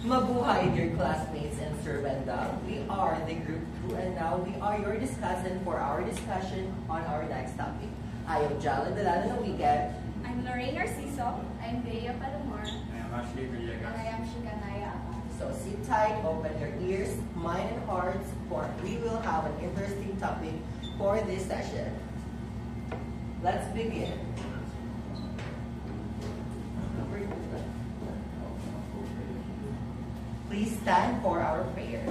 Mabuhay, dear classmates and Sir Wendell. We are the group 2 and now we are your discussant for our discussion on our next topic. I am Jalen Delano Weekend. I'm Lorraine Narciso. I'm Bea Palomar. I am Ashley Villegas. And I am Shikanaya. So sit tight, open your ears, mind and hearts, for we will have an interesting topic for this session. Let's begin. Please stand for our prayer.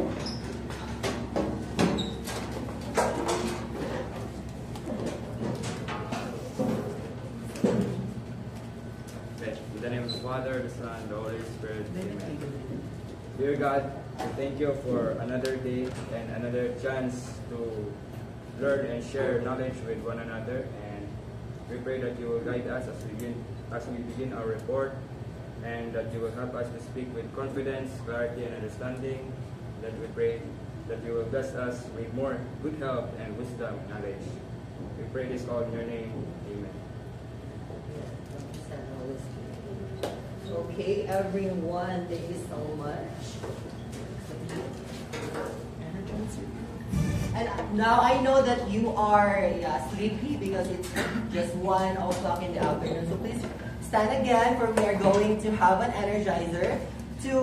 In the name of the Father, the Son, and the Holy Spirit. Amen. Dear God, we thank you for another day and another chance to learn and share knowledge with one another. And we pray that you will guide us as we begin our report, and that you will help us to speak with confidence, clarity, and understanding. That we pray that you will bless us with more good health and wisdom and knowledge. We pray this all in your name. Amen. Okay, everyone, thank you so much. And now I know that you are sleepy because it's just 1 o'clock in the afternoon. So please stand again, for we are going to have an energizer to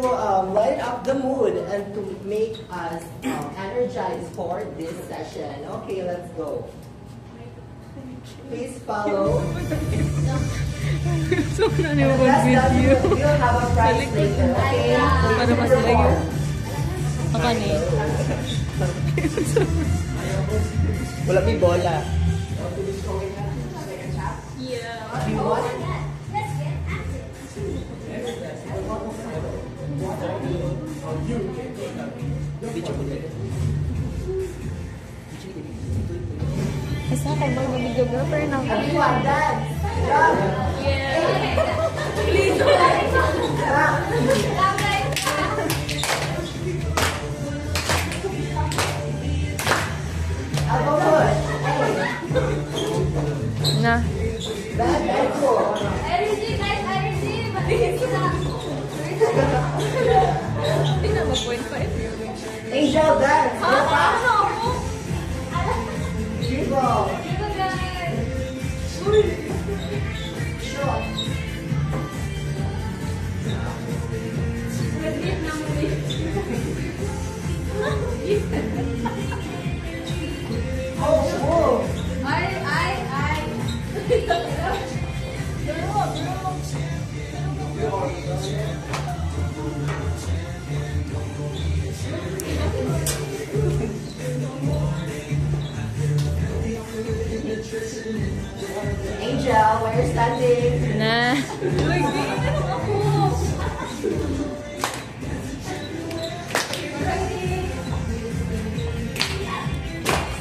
light up the mood and to make us energized for this session. Okay, let's go. Please follow. So, ano yung video? mag-video? We'll have a prize later, okay? Para masaya yun. Ako ni. Wala may bola. Yeah. You want it? Let's get active. Isa kayo mag-video girlfriend ng Everyone, dance! Jump! Please. Ako good. na. Bad echo. Energy, guys, energy. Matiis na. Hindi na mag-point 5 yun. Angel dance. Go back. Dribble. Diba, guys? Shot. Wait na, wait. Oh, move. Ay. Angel, where you're standing? Na.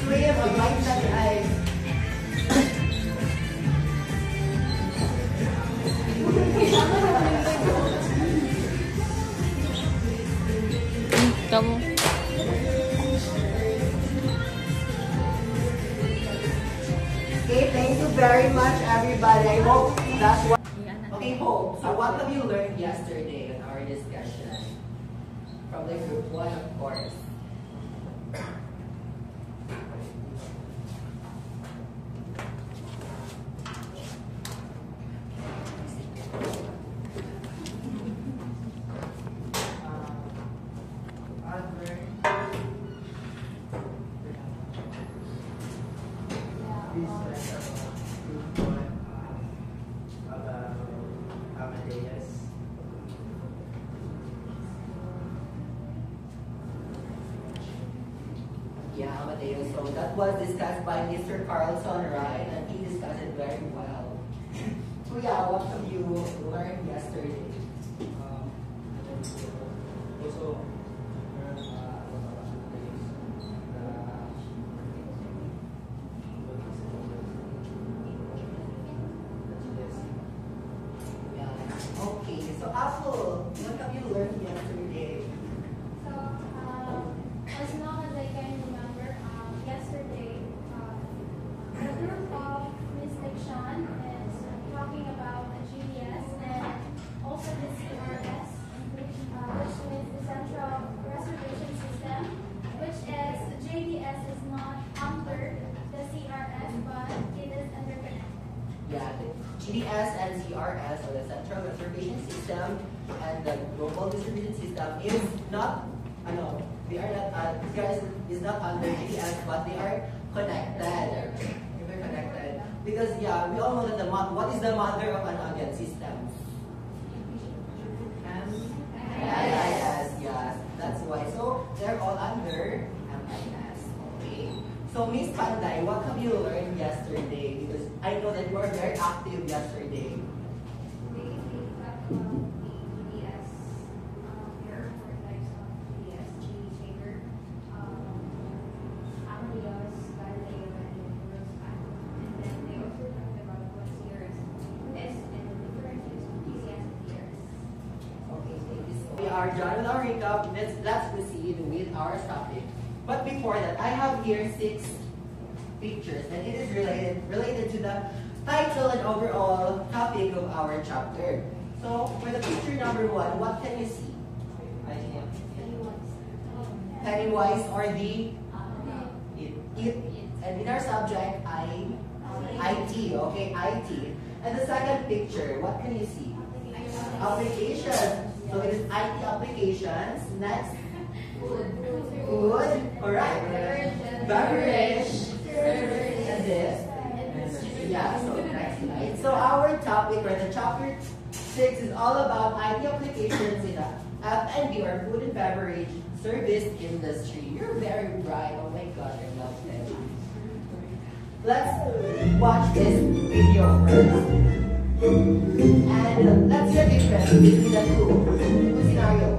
Swim, avoid that eye. Kamu. Okay, thank you very much, everybody. I hope that's what. Okay, Hope. So, what have you learned yesterday in our discussion? From the group 1, of course. Yeah, Amadeo. So that was discussed by Mr. Carlson, right? And he discussed it very well. So yeah, what have you learned yesterday? Also, Yeah. Okay, so Apple, what have you learned yesterday? So, as long as I can remember, yesterday, a group of Miss Sean is talking about a GDS and also GS and CRS, or the Central Reservation System and the Global Distribution System, is not, they are not, CRS is not under GS, but they are connected. They're connected. Because, yeah, we all know that what is the mother of again, systems? Yes, that's why. So, they're all under MIS. Okay. So, Miss Panday, what have you learned yesterday? Because I know that you were very active yesterday. We talked about the EBS. There are 4 types of EBS: Gini chamber, Amadeus, Galileo, and Rospan. And then they also talked about what CRS is and the differences between GCS and DRS. Okay, thank you. So we are done with our recap. Let's proceed with our topic. But before that, I have here 6 pictures, and it is related to the title and overall topic of our chapter. So, for the picture number 1, what can you see? Pennywise, or the it. And in our subject, IT. Okay, IT. And the second picture, what can you see? Applications. So it is IT applications. Next, food. Alright. Beverage. And this. Yeah, so next slide. So our topic, or the chapter 6, is all about IT applications in the F&B, or food and beverage service industry. You're very bright. Oh my gosh, I love it. Let's watch this video first. And let's hear the difference between the two scenarios.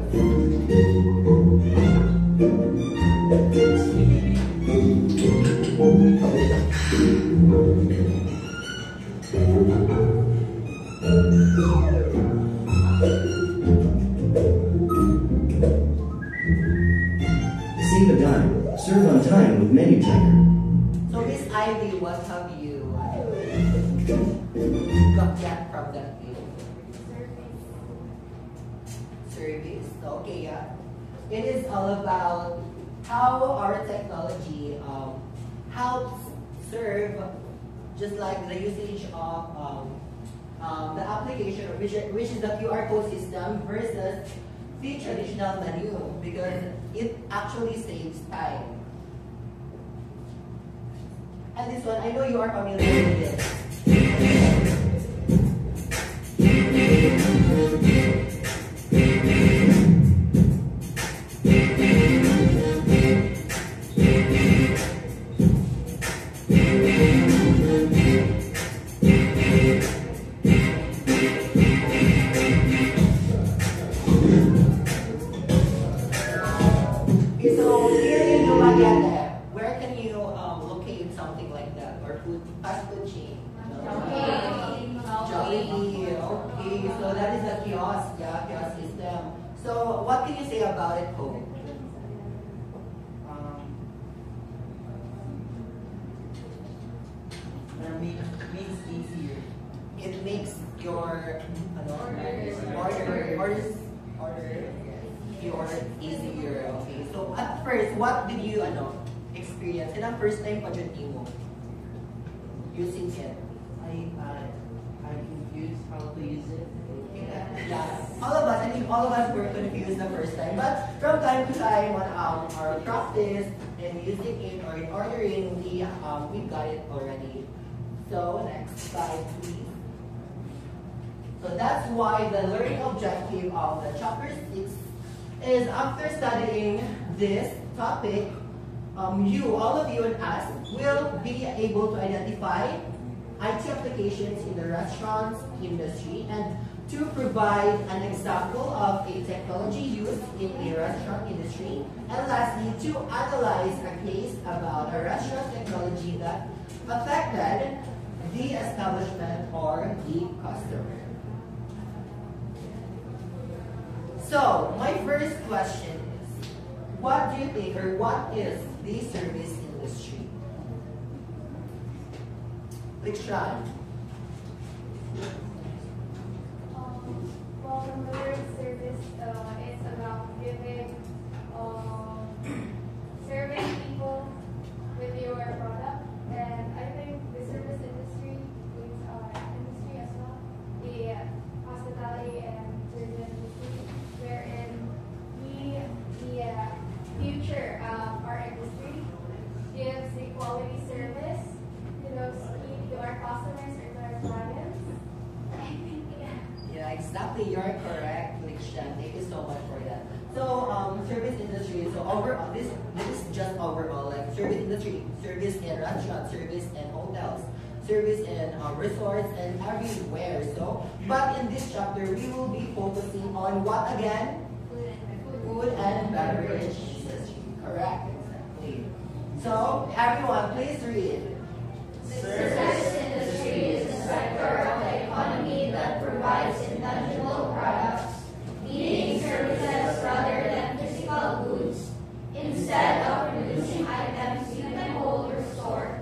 Save a dime. Serve on time with menu checker. So Miss Ivy, what have you get from that video? Service. Okay, yeah. It is all about how our technology helps serve, just like the usage of the application, which is the QR code system, versus the traditional menu, because it actually saves time. And this one, I know you are familiar with it. So here in Dumaguete, where can you locate something like that, or fast food chain? Jollibee. Okay, so that is a kiosk, yeah, kiosk system. So what can you say about it, Cole? Makes easier. It makes your order easier. Okay, so at first, what did you experience? And ang first time pa dyan mo using it? I'm confused how to use it. Yeah, all of us were confused the first time. But from time to time, on our practice and using it or in ordering, we got it already. So next slide, please. So that's why the learning objective of the chapter 6 is, after studying this topic, all of you and us will be able to identify IT applications in the restaurants industry, and to provide an example of a technology used in a restaurant industry, and lastly, to analyze a case about a restaurant technology that affected the establishment or the customer. So, my first question is, what do you think, or what is the service industry? Likshan. Well, the word service is about giving, serving people with your product, and I think the service industry is industry as well. Exactly, you're correct, Likshan. Thank you so much for that. So, service industry. So overall, this is just overall, like service industry, service in restaurants, service in hotels, service in resorts, and everywhere. So, but in this chapter, we will be focusing on what again? Food and beverage industry. Correct, exactly. So, everyone, please read. Service industry is a sector of the economy that provides intangible products, meaning services rather than physical goods. Instead of producing items you can hold or store,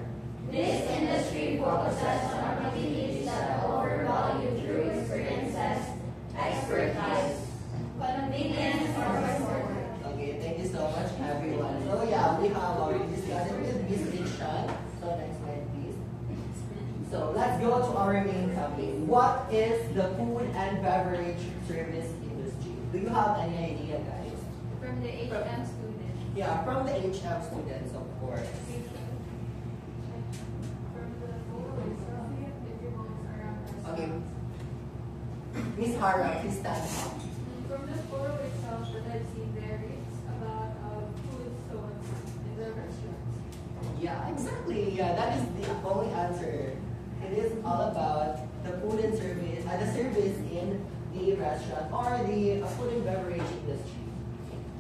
this industry focuses on activities that offer value through experiences, expertise, convenience, or support. Okay, thank you so much, everyone. So yeah, we have already discussed it with Miss Likshan. So next slide, please. So let's go to our main topic. What is the food and beverage service industry? Do you have any idea, guys? From the HM student. Yeah, from the HM students, of course. From the photo itself, if you want around us. Okay. Miss Hara, please stand up. From the photo itself that I've seen there, it's about food stores in the restaurants. Yeah, exactly. Yeah, that is the only answer. It is all about the food and service, the service in the restaurant or the food and beverage industry.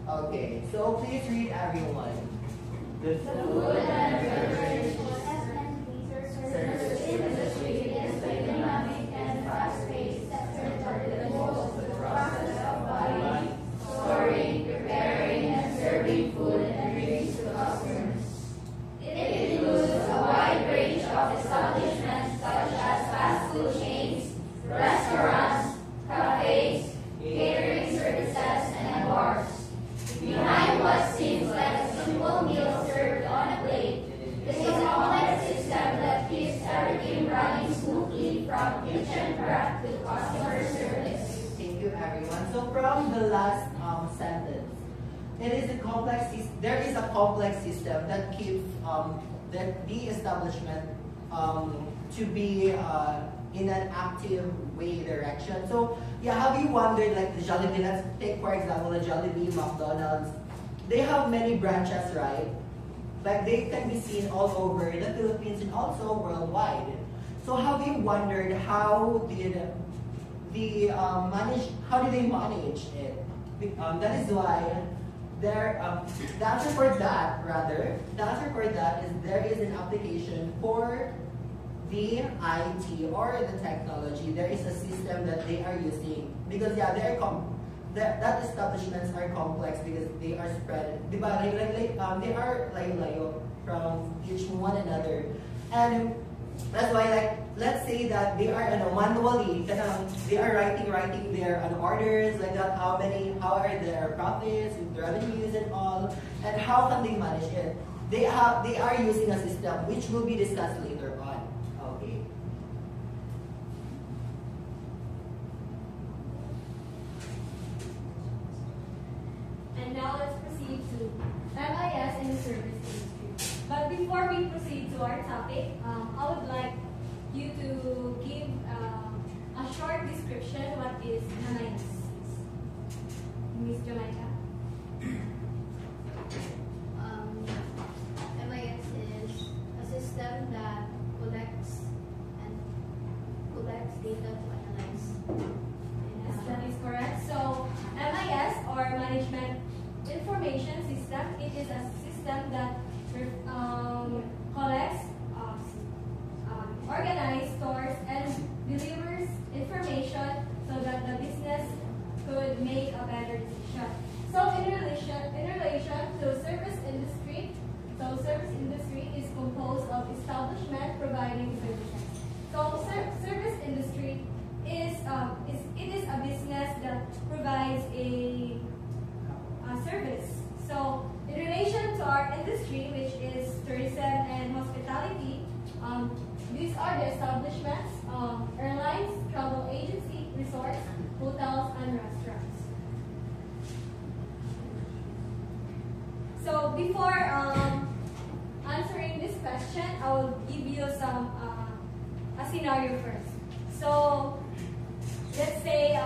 Okay, so please read everyone. The food and beverage Service industry is the dynamic and fast-paced sector that involves the process of buying, storing, preparing, and serving food and drinks to customers. It includes a wide range of establishments such as fast food chains, restaurants, cafes, catering services, and bars. Behind what seems like a simple meal served on a plate is a complex system that keeps everything running smoothly from kitchen prep to customer service. Thank you, everyone. So from the last sentence, it is a complex. There is a complex system that keeps that the establishment to be in an active way direction. So yeah, have you wondered like the Jollibee? Let's take for example the Jollibee, McDonald's. They have many branches, right? Like they can be seen all over the Philippines and also worldwide. So have you wondered how did how do they manage it? That is why there the answer for that is there is an application for the IT or the technology. There is a system that they are using because yeah, that establishments are complex because they are spread. Diba? They are layo from each one another, and that's why like let's say that they are manually they are writing their orders like that. How are their profits, the revenues, and all, and how can they manage it? They are using a system which will be discussed later on. Okay. And now let's proceed to MIS in the service industry. But before we proceed to our topic, I would like you to give a short description what is MIS. Miss Jamaica. MIS is a system that collects data to analyze. Yes, that is correct. So MIS or Management Information System, it is a system that collects, organizes, stores, and delivers information so that the business could make a better decision. So in relation to service industry, so service industry is composed of establishment providing services. So service industry is a business that provides a service. So in relation to our industry, which is tourism and hospitality, these are the establishments, airlines, travel agency, resorts, hotels, and restaurants. So before answering this question, I will give you a scenario first. So let's say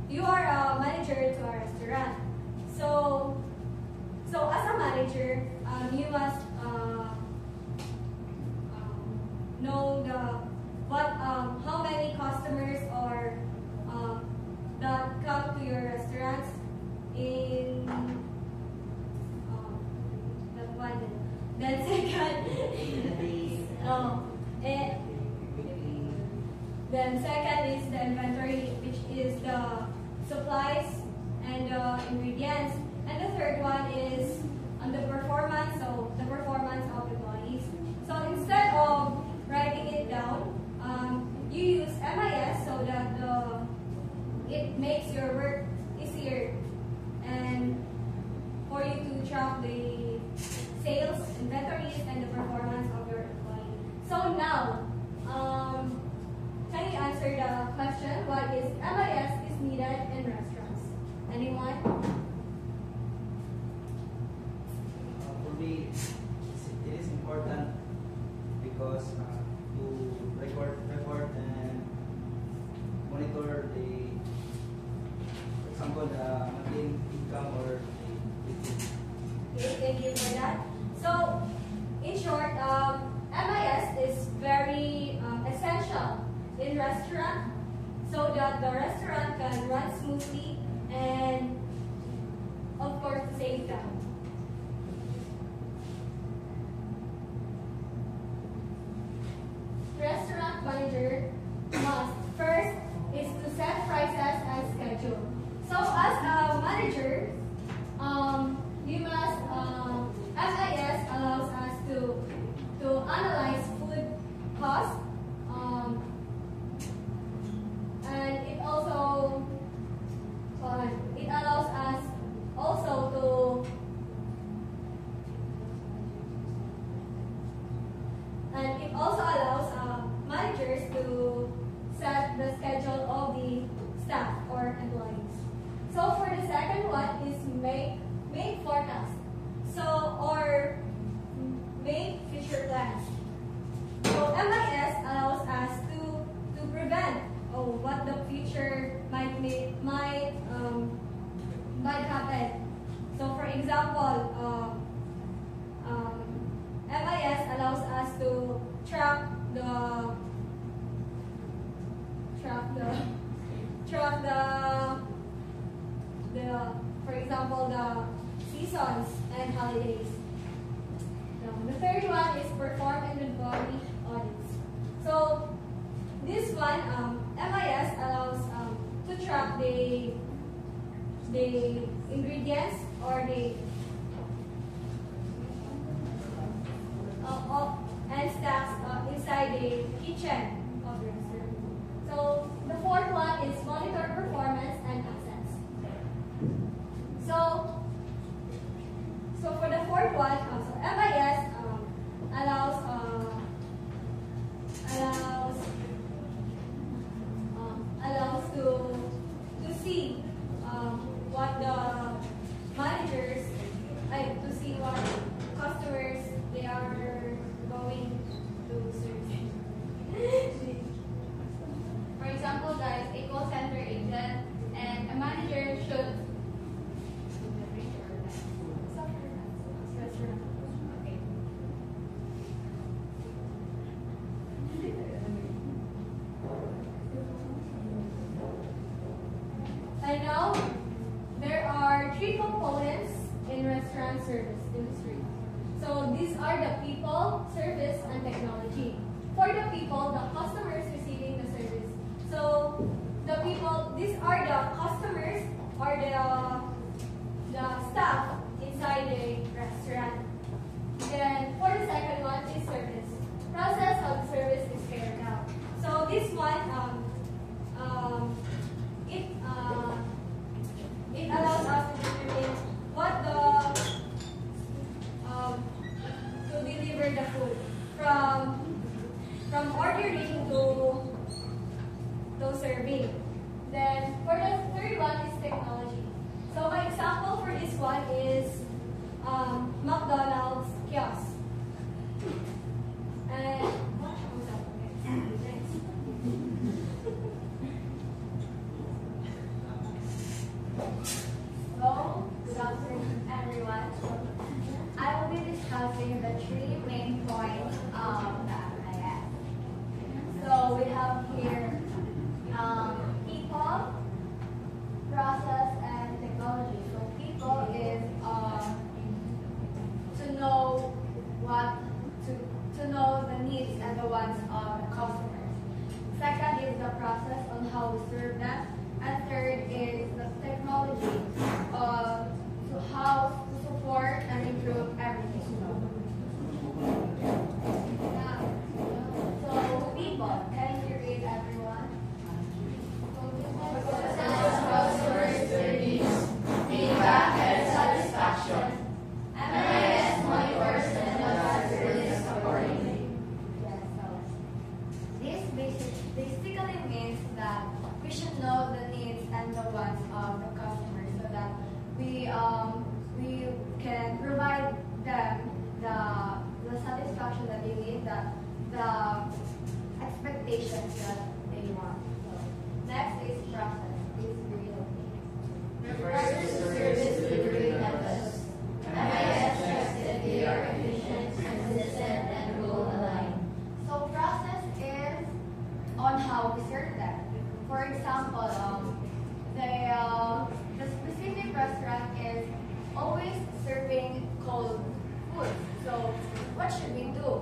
you are a manager to a restaurant. So as a manager, you must know how many customers or that come to your restaurants in that one. Then second is the inventory, which is the supplies and the ingredients. And the third one is the performance, so the performance of employees. So instead of writing it down, you use MIS so that it makes your work easier and for you to track the sales, inventories, and the performance of your employee. So now, can you answer the question, what is MIS is needed in restaurants? Anyone? For me, it is important because to record and monitor the, for example, the monthly income or the Okay, thank you for that. So, in short, MIS is very essential in restaurant so that the restaurant can run smoothly and, of course, save time. Restaurant manager must first is to set prices and schedule. So, as a manager, you must MIS allows us to analyze food cost, and it also it allows us also to and it also allows managers to set the schedule of the staff or employees. So for the second one is make forecast. So or make future plans. So MIS allows us to prevent what the future might happen. So for example, MIS allows us to track for example the seasons and holidays. The third one is perform inventory audits. So this one, MIS allows to track the ingredients or the and stacks inside the kitchen of the restaurant. So the fourth one is monitor performance and access. So for the fourth one, so MIS allows to see what the managers to see what customers they are going to serve. For example, guys, a call center agent and a manager should And now, there are three components in restaurant service industry. So these are the people, service, and technology. For the people, the customers receiving the service. So the people, these are the customers or the staff inside the restaurant. Then for the second one is service. Process of service is carried out. So this one, it allows us to determine what to deliver the food from ordering to serving. Then for the third one is technology. So my example for this one is McDonald's kiosk. And afternoon, everyone. I will be discussing the three main points of the IS. So we have here people, process, and technology. So people is to know to know the needs and the wants of the customers. Second is the process on how we serve them. And third is the technology to how to support and improve everything. So people, can you read everyone? Customers, their needs, feedback, and satisfaction. MIS monitors and adjusts service accordingly. Yes, so this basically means that we should know the needs and the wants of the customers so that we can provide them the satisfaction that they need, the expectations that they want. So next is process. Is real. Refers to service delivery methods. MIS checks that they are efficient, consistent, and rule-aligned. So process is on how we serve them. For example, the specific restaurant is always serving cold food. So what should we do?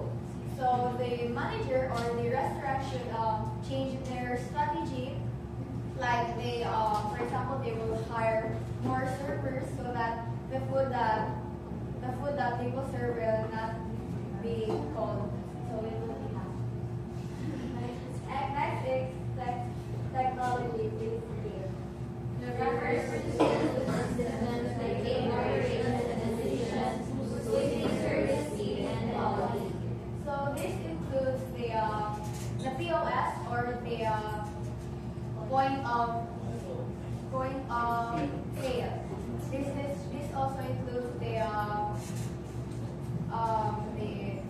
So the manager or the restaurant should change their strategy. Like they, for example, they will hire more servers so that the food that they will serve will not be cold. So it will be hot. Next is technology. Please read. Refers to systems that take moderation and decisions, sweeping service speed and quality. So this includes the POS or the point of sale. This also includes the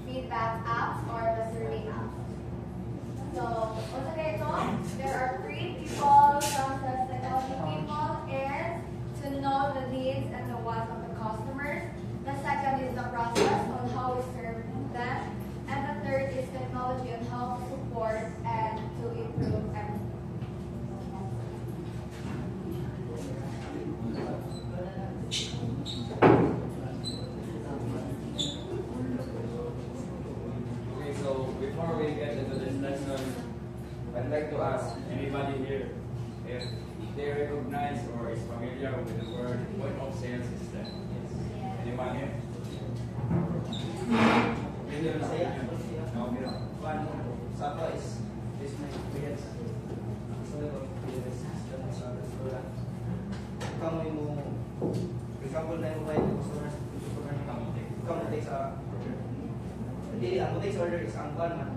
feedback apps or the survey apps. So there are three people, process, technology. People is to know the needs and the wants of the customers. The second is the process on how we serve them. And the third is technology on how to support and to improve everything. Okay, so before we get into this lesson, I'd like to ask anybody here if they recognize or is familiar with the word point of sale system. Anyone here? Sapa is my experience. So, sa restaurant. Kamu mo, for example, na yung customer kamu sa hindi, ang sa order is ang kwan man.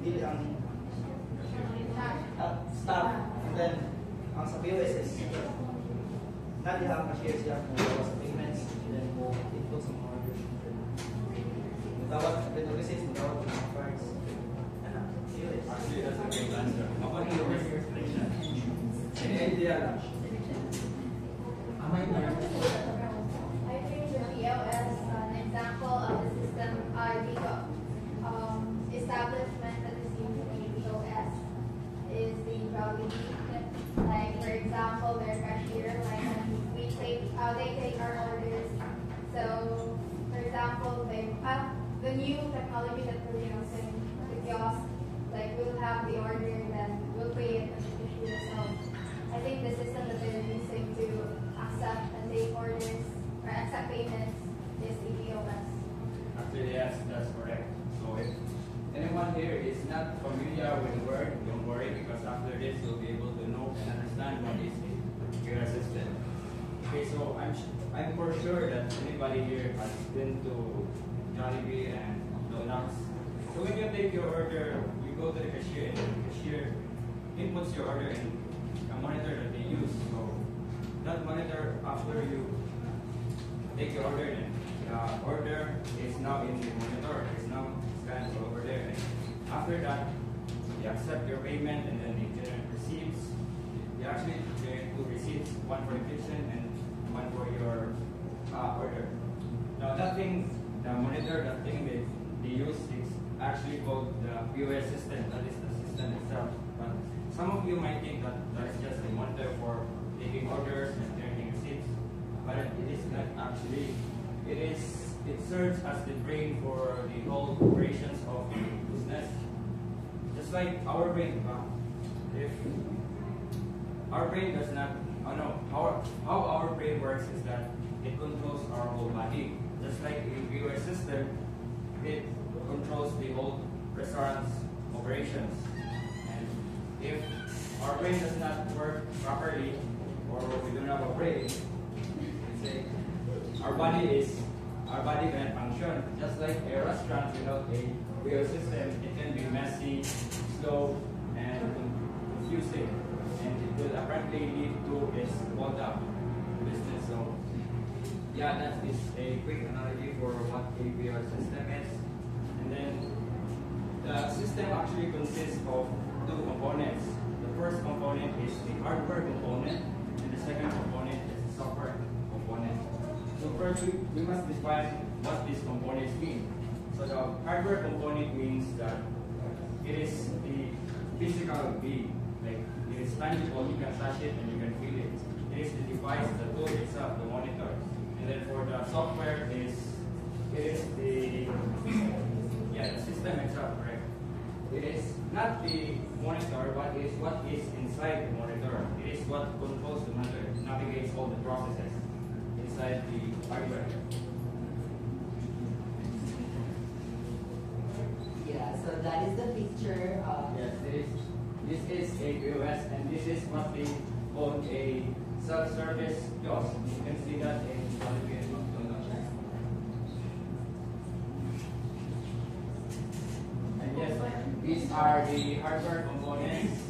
Hindi, ang staff. And then, ang sa POS is nadiha ang cashier siya kung gawa sa payments. And then, mo input sa mga orders. Tawag, dito kasi tawag ng mga cards. POS. Actually, that's a great answer. How about your explanation? Any idea lang? I think the POS, an example of the system establishment that is used in POS is the routing. Like for example, their cashier, like they take our orders. So for example, they have the new technology that we're using, the kiosk. Like we'll have the order and then we'll pay it at the cashier. So I think the system that they're using to accept and take orders or accept payments is the POS. Actually, yes, that's correct. So if anyone here is not familiar with the word, don't worry, because after this you'll be able to know and understand what is your assistant. Okay, so I'm for sure that anybody here has been to Jollibee and Donuts. So when you take your order, you go to the cashier and the cashier inputs your order in a monitor that they use. So that monitor, after you take your order, and the order is now in the monitor, it's now scanned over there. And after that, they accept your payment and then they generate receipts. They actually generate two receipts, one for the kitchen and one for your order. Now that thing, the monitor, that thing that they use is actually called the POS system. That is the system itself. But some of you might think that that's just a monitor for taking orders and turning receipts, but it is not actually. It serves as the brain for the whole operations of the business. Just like our brain, if our brain does not, how our brain works is that it controls our whole body. Just like a POS system, it controls the whole restaurant's operations. And if our brain does not work properly, or we don't have a brain, let's say our body can function. Just like a restaurant without a POS system, it can be messy, slow, and confusing, and it will apparently lead to this hold up business. So yeah, that is a quick analogy for what a POS system is. And then the system actually consists of two components. The first component is the hardware component, and the second component is the software component. So first, we must define what these components mean. So the hardware component means that it is the physical being, like it is tangible, you can touch it and you can feel it. It is the device, the tool itself, the monitor. And then for the software, it is the system itself, correct? It is not the monitor, but it is what is inside the monitor. It is what controls the monitor, navigates all the processes inside the hardware. Yeah, so that is the picture. Yes, this is a POS, and this is what they call a self-service kiosk. You can see that in Philippines. And yes, these are the hardware components.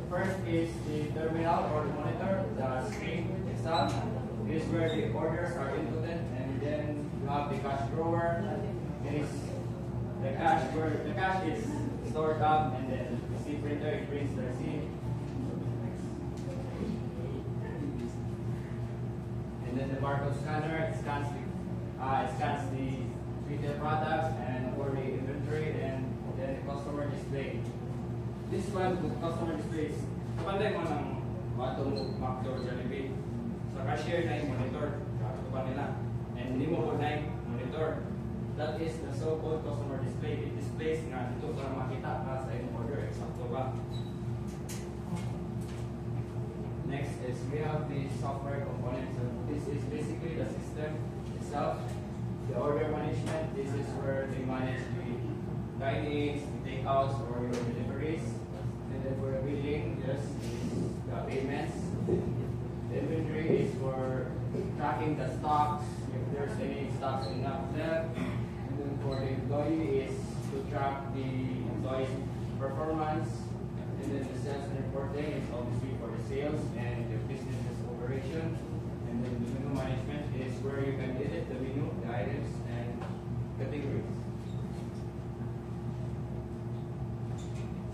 First is the terminal or the monitor, the screen itself. This is where the orders are inputted, and then you have the cash drawer. It is the cash where the cash is stored up, and then the receipt printer, it prints the receipt. And then the barcode scanner, it scans the retail products and for the inventory, and then the customer display. This one, the customer display is kapantay mo ng itong McDo or Jollibee. Sa cashier na yung monitor, kapag nila. And hindi mo po na yung monitor. That is the so-called customer display. It displays nga dito para makita ka sa yung order. Eksakto ba? Next is we have the software component. So this is basically the system itself. The order management, this is where they manage the dine-ins, the takeouts, or your deliveries. And then for billing, this is the payments. The inventory is for tracking the stocks, if there's any stocks enough left. And then for the employee is to track the employee's performance. And then the sales and reporting is obviously for the sales and the business operation. And then the menu management is where you can edit the menu, the items, and categories.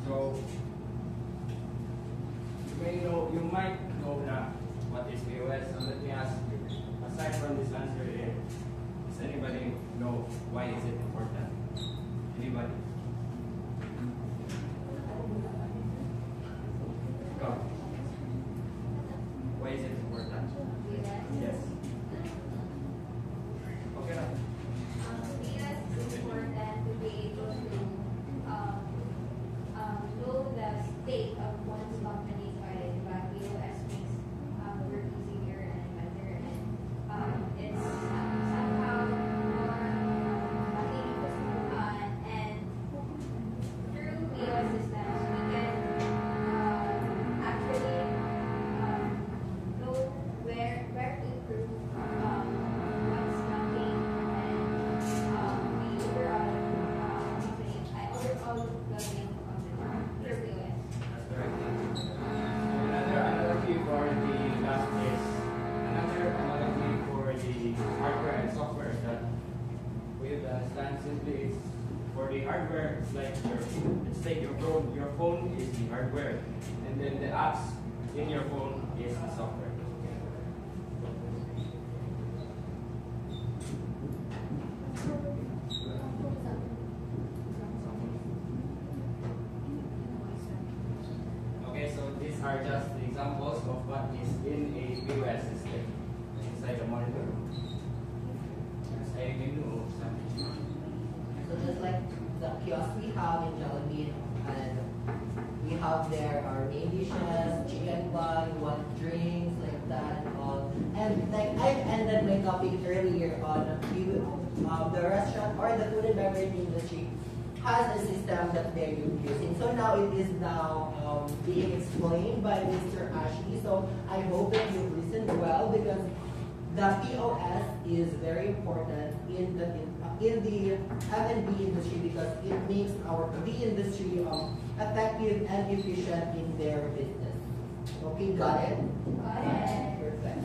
So you might know now what is POS. So let me ask you, aside from this answer here, does anybody know why is it important? Anybody? Go. Why is it important? Yes. Okay. POS is important to be able to know the state of one's company's audit, but POS makes work easier and better, and it's somehow more meaningful. And through POS systems, we can actually know where to improve what's lacking, and the overall well-being of the POS. That's correct. Another analogy for the last is another analogy for the hardware and software that we understand simply is for the hardware. It's like your phone is the hardware, and then the apps in your phone is the software. kiosk we have in Jollibee, and we have there our main dishes, chicken bun, what drinks like that, and all. And like I've ended my topic earlier on the restaurant or the food and beverage industry has a system that they're using. So now it is now being explained by Mr. Ashley. So I hope that you listened well, because the POS is very important in the F&B industry, because it makes the industry effective and efficient in their business. Okay, got it? Got it. Perfect.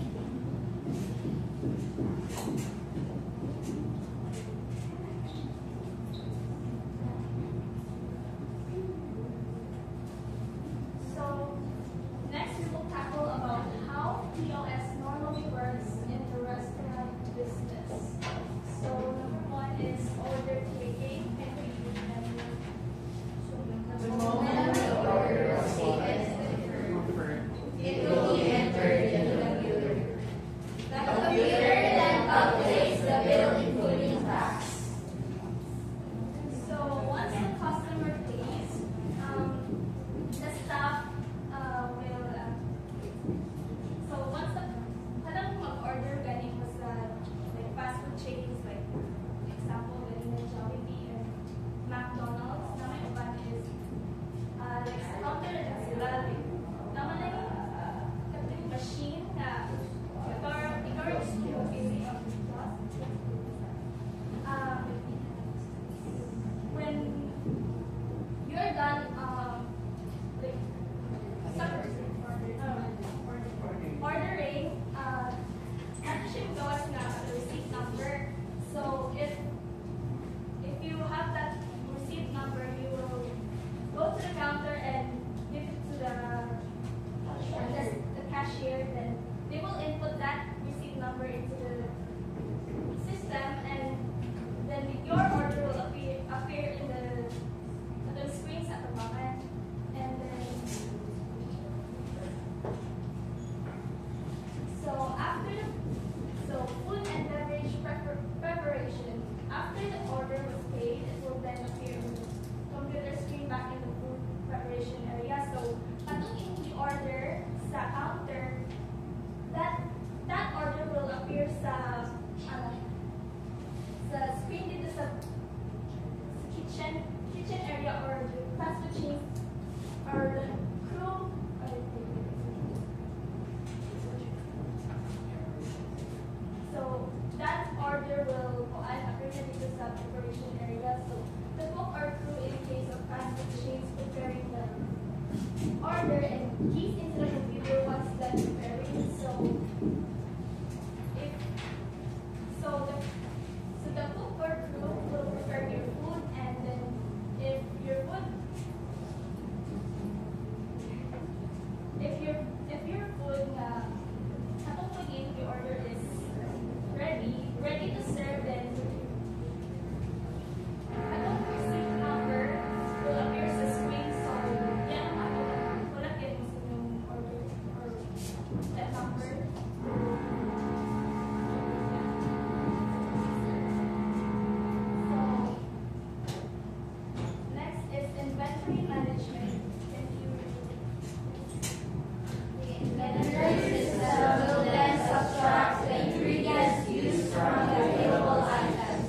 So next we will tackle about how POS normally works in the restaurant business. So number one is order taking and review menu. The moment the order was taken and confirmed, it will be entered in the computer. The computer then calculates the bill including tax. So once the customer pays, the staff will. So once the kadang mag-order galing mo sa like fast food chains, like example galing na Jollibee and McDonald's, naman yung ban is like sa counter na sila, like naman na yung machine na ikaw yung busy of the boss. When you're done, like ordering, ano siya gawas na receipt number. So if you have that receipt number, you will go to the counter and give it to the cashier. Then they will input that receipt number into the system, and then your order will appear in the screens at the moment. And then so food and beverage preparation. After the order was paid, it will then appear in the computer screen back in the food preparation area. So katong the order sa counter, that order will appear sa screen dito sa kitchen area or the fast food chain or the crew. So that order will appear dito sa preparation area. So the cook or crew in case of fast food chains preparing the order and keys into the computer once done preparing. So the cook or crew will prepare your food, and then if your food atong pag-in your order is ready to serve, then atong receipt number will appear sa screen. So yan ang wala kayo sa inyong order or that number. Next is inventory management. Can you The inventory system will then subtract the ingredients used from the available items.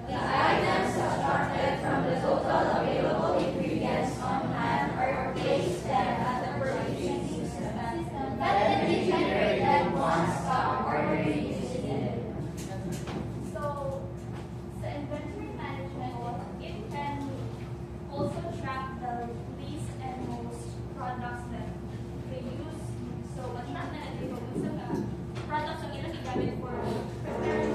The items subtracted from the total available ingredients on hand are placed then at the purchasing system that can be generated once stock order is needed. So, sa inventory management, it can also track the least and most products that they use. So, matrack na natin kung sa products ang ilang gigamit for preparing.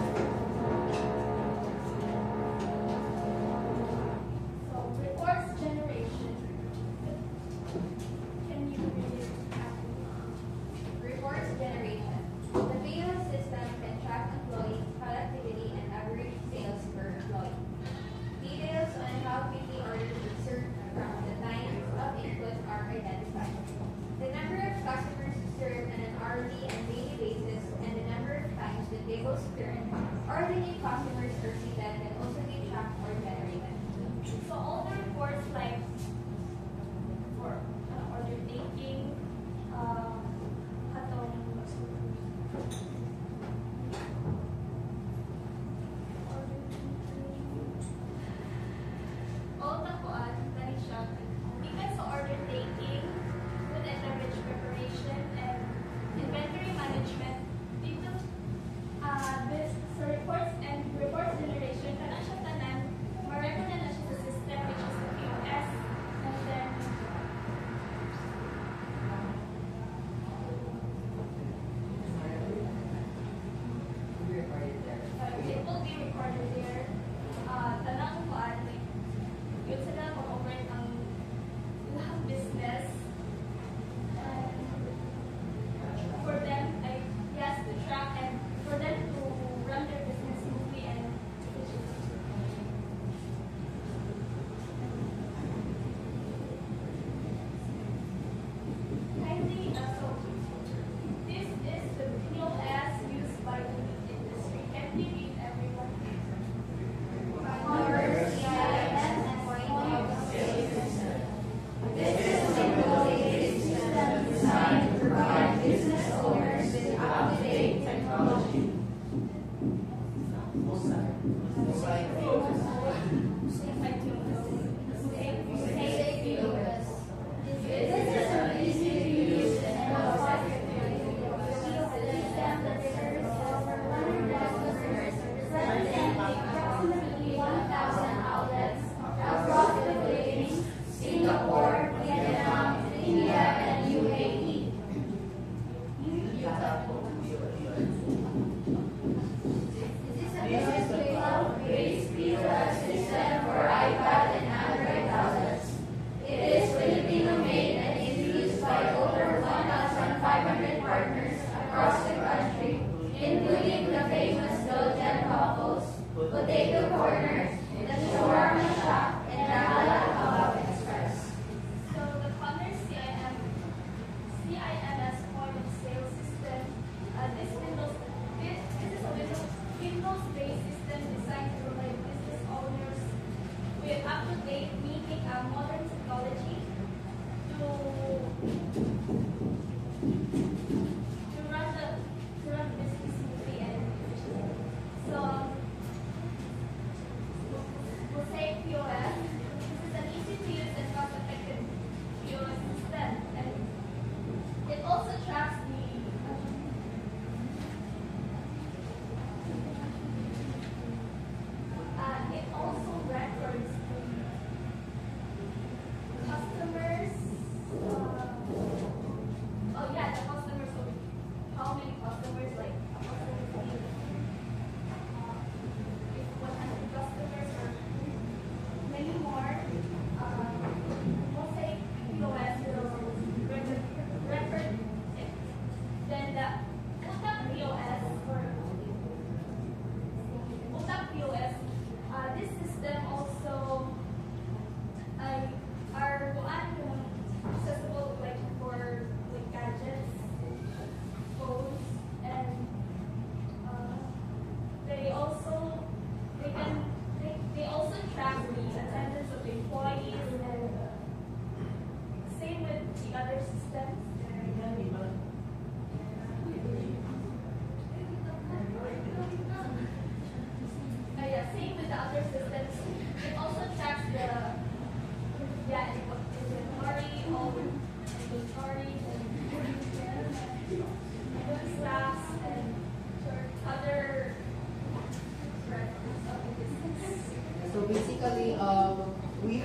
So, reports generation. Can you read it? Reports generation. The POS system can track employees' productivity and average sales per employee. Details on how quickly orders were served from the times of input are identified. The number of customers served on an hourly and daily basis, and the number of times that they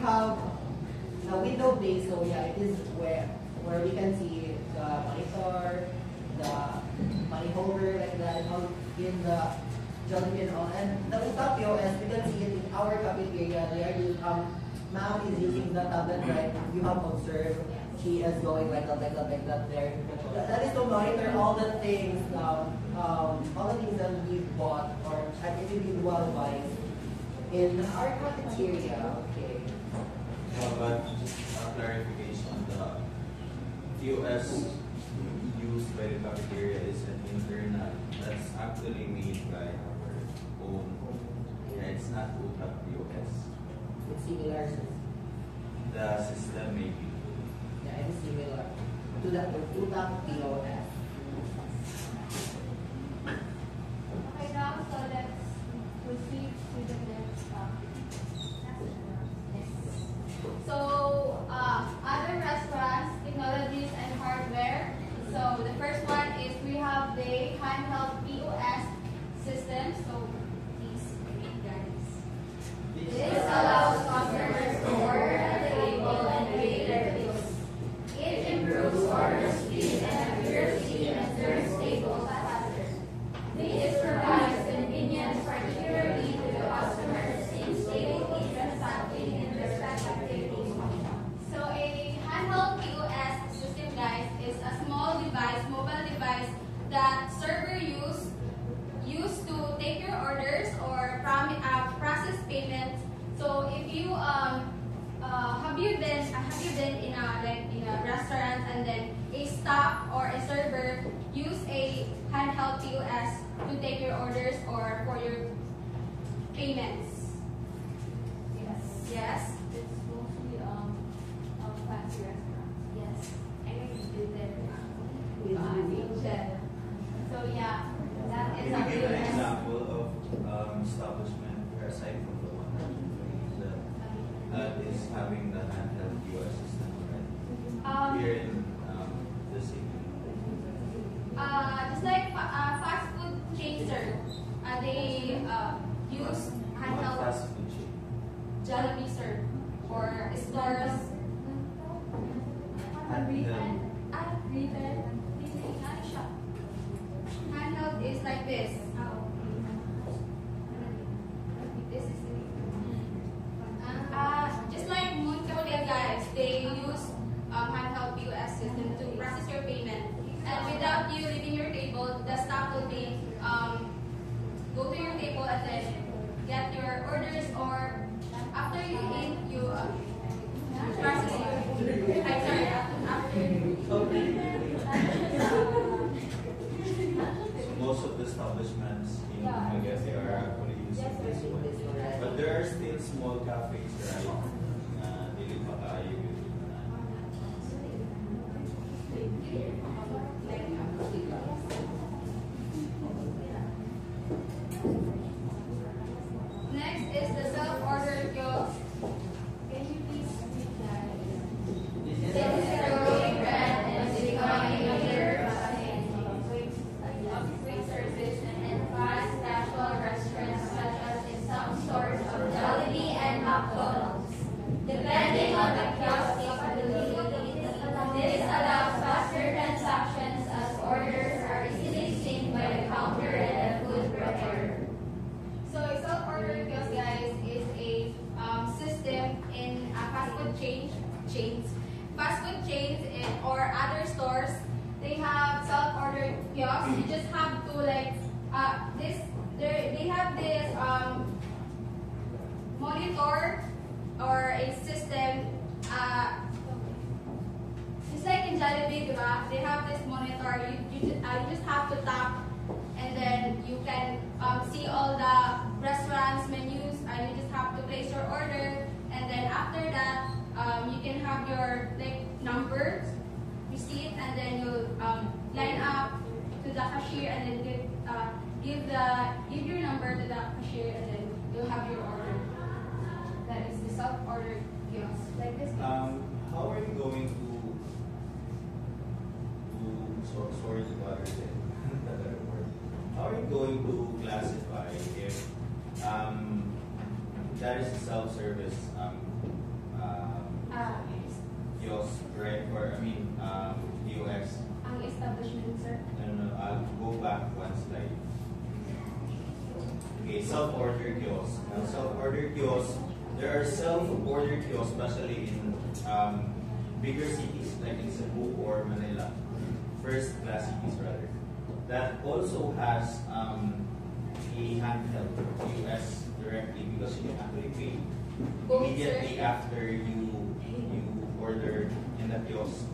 have a window base, so yeah, it is where we can see the monitor, the money holder like that, how in the Jollibee and all. And the Utak POS, we can see it in our cafeteria. They are using, ma'am is using the tablet, right? You have observed she is going like that there. That is to monitor all the things, all the things that we bought or at individual wise in our cafeteria. Okay. But just a clarification, the POS used by the cafeteria is an internal. That's actually made by our own. Yeah, it's not Utak POS. It's similar. The system may be. Yeah, it is similar to the Utak POS. Okay, now, so let's proceed to the next So, other restaurants, technologies, and hardware. So, the first one is we have the handheld POS system. So, please read guys. This allows customers to order at the table and pay their bills. It improves order speed and accuracy and serves tables faster. This provides convenience particularly to the customers in stably transacting in respect activities. So a handheld POS system, guys, is a small device, mobile device that server use to take your orders or process payments. So if you have you been in a restaurant and then a staff or a server use a handheld POS to take your orders or for your payments? Yes. Yes. It's mostly fancy restaurants. Yes. I can do that. So yeah, that is Can a you give an POS. example of establishment aside from the one that is having the handheld POS system already here in the city? Just like fast food chains, sir. They use What handheld fast food chain? Jollibee, sir, or stores. Handheld is like this. This is just like Mooncolia, guys. They use handheld POS system to process your payment, and without you leaving your table, the staff will be go to your table and then get your orders, or after you eat, you process your. I'm sorry. So most of the establishments in Magathi are actually using this one. But there are still small cafes, right? Dili pa kayo yun. Next is the self-order kiosk. Can you please read that? This is a growing trend and is becoming a leader of quick service and fast casual restaurants such as in some stores of Jollibee and McDonald's. Depending on the kiosk capability, this allows faster transactions as orders are easily synced by the counter and the food preparer. So a self-order kiosk, guys, is a system in fast food chains or other stores. They have self-order kiosks. You just have to like they have this monitor or a system. Just like in Jollibee, diba? They have this monitor. You just have to tap, and then you can see all the restaurants menus, and you just have to place your order. And then after that, you can have your like number, receipt, and then you line up to the cashier, and then give your number to the cashier, and then you'll have your order. That is the self-order kiosk, like this. How are you going to sorry to bother you. How are you going to classify if that is a self-service kiosk, right? Or I mean, POS. Ang establishment, sir. No, I'll go back one slide. Okay, self-order kiosk. Now, self-order kiosk, there are self-order kiosks, especially in bigger cities like in Cebu or Manila, first-class cities rather. That also has a handheld POS directly because you can actually pay immediately after you order in the kiosk.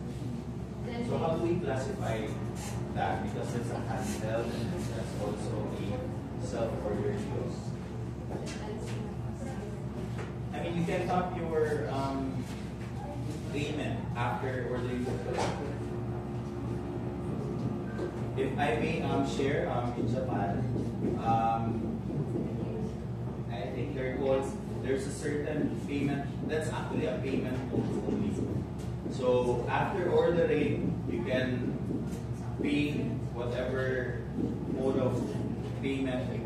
So how do we classify that? Because it's a handheld and that's also a self-order kiosk. I mean, you can top your payment after ordering the food. If I may share, in Japan, I think there's a certain payment, that's actually a payment only. So after ordering, you can pay whatever mode of payment you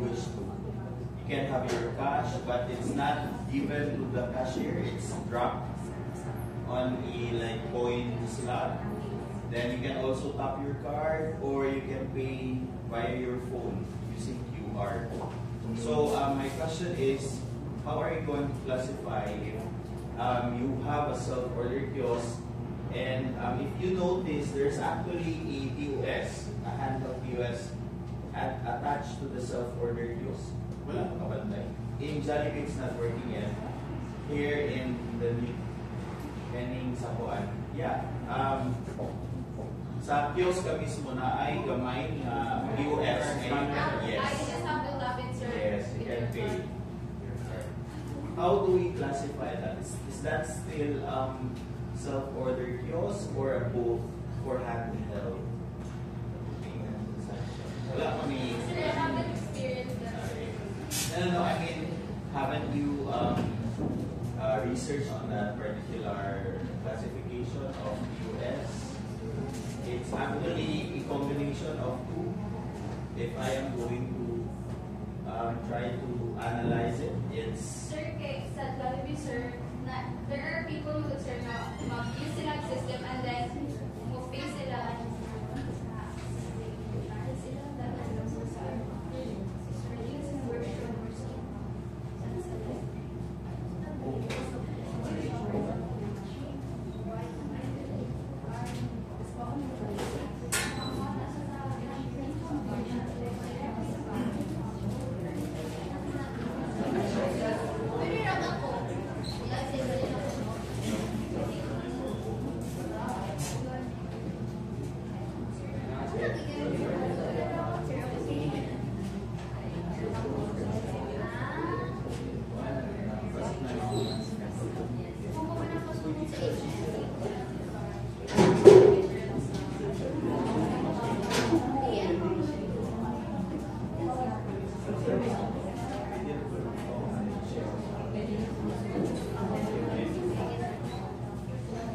wish to. You can have your cash, but it's not given to the cashier, it's dropped on a coin slot. Then you can also tap your card, or you can pay via your phone using QR. So my question is, how are you going to classify if you have a self-order kiosk, and if you notice, there's actually a POS, a handheld POS, attached to the self-order kiosk. Wala nakabantay. In Jollibee, it's not working yet. Here in the Pening Sapuan, yeah. Sa kiosk ka mismo na ay gamay na POS ngayon. Yes. I just have to tap it, sir. Yes, you can pay. How do we classify that? Is that still self-order kiosk or both for handheld? Wala kami. Sir, I haven't experienced that. No, I mean, haven't you researched on that particular classification of POS? It's actually a combination of two. If I am going to try to analyze it, it's... Sir, sa Jollibee, sir, there are people who, sir, na mag-use silang system and then mag-pay sila.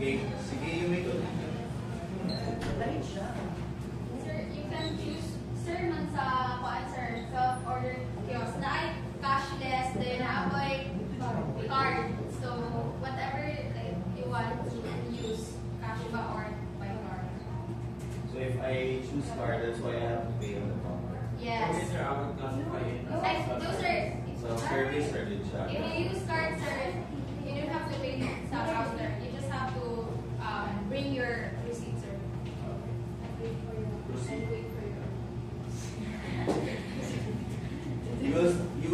Okay, sige, you may go. Sir, you can choose, sir, man sa self-order kiosk na ay cashless, then aboy card. So, whatever you want to use, cash ba or by card. So if I choose card, that's why I have to pay on the counter. Yes. Sir, I would classify it. No, sir. So service or good shot? If you use card, sir, you don't have to pay sa counter. You just have to bring your receipt, sir. And wait for your. You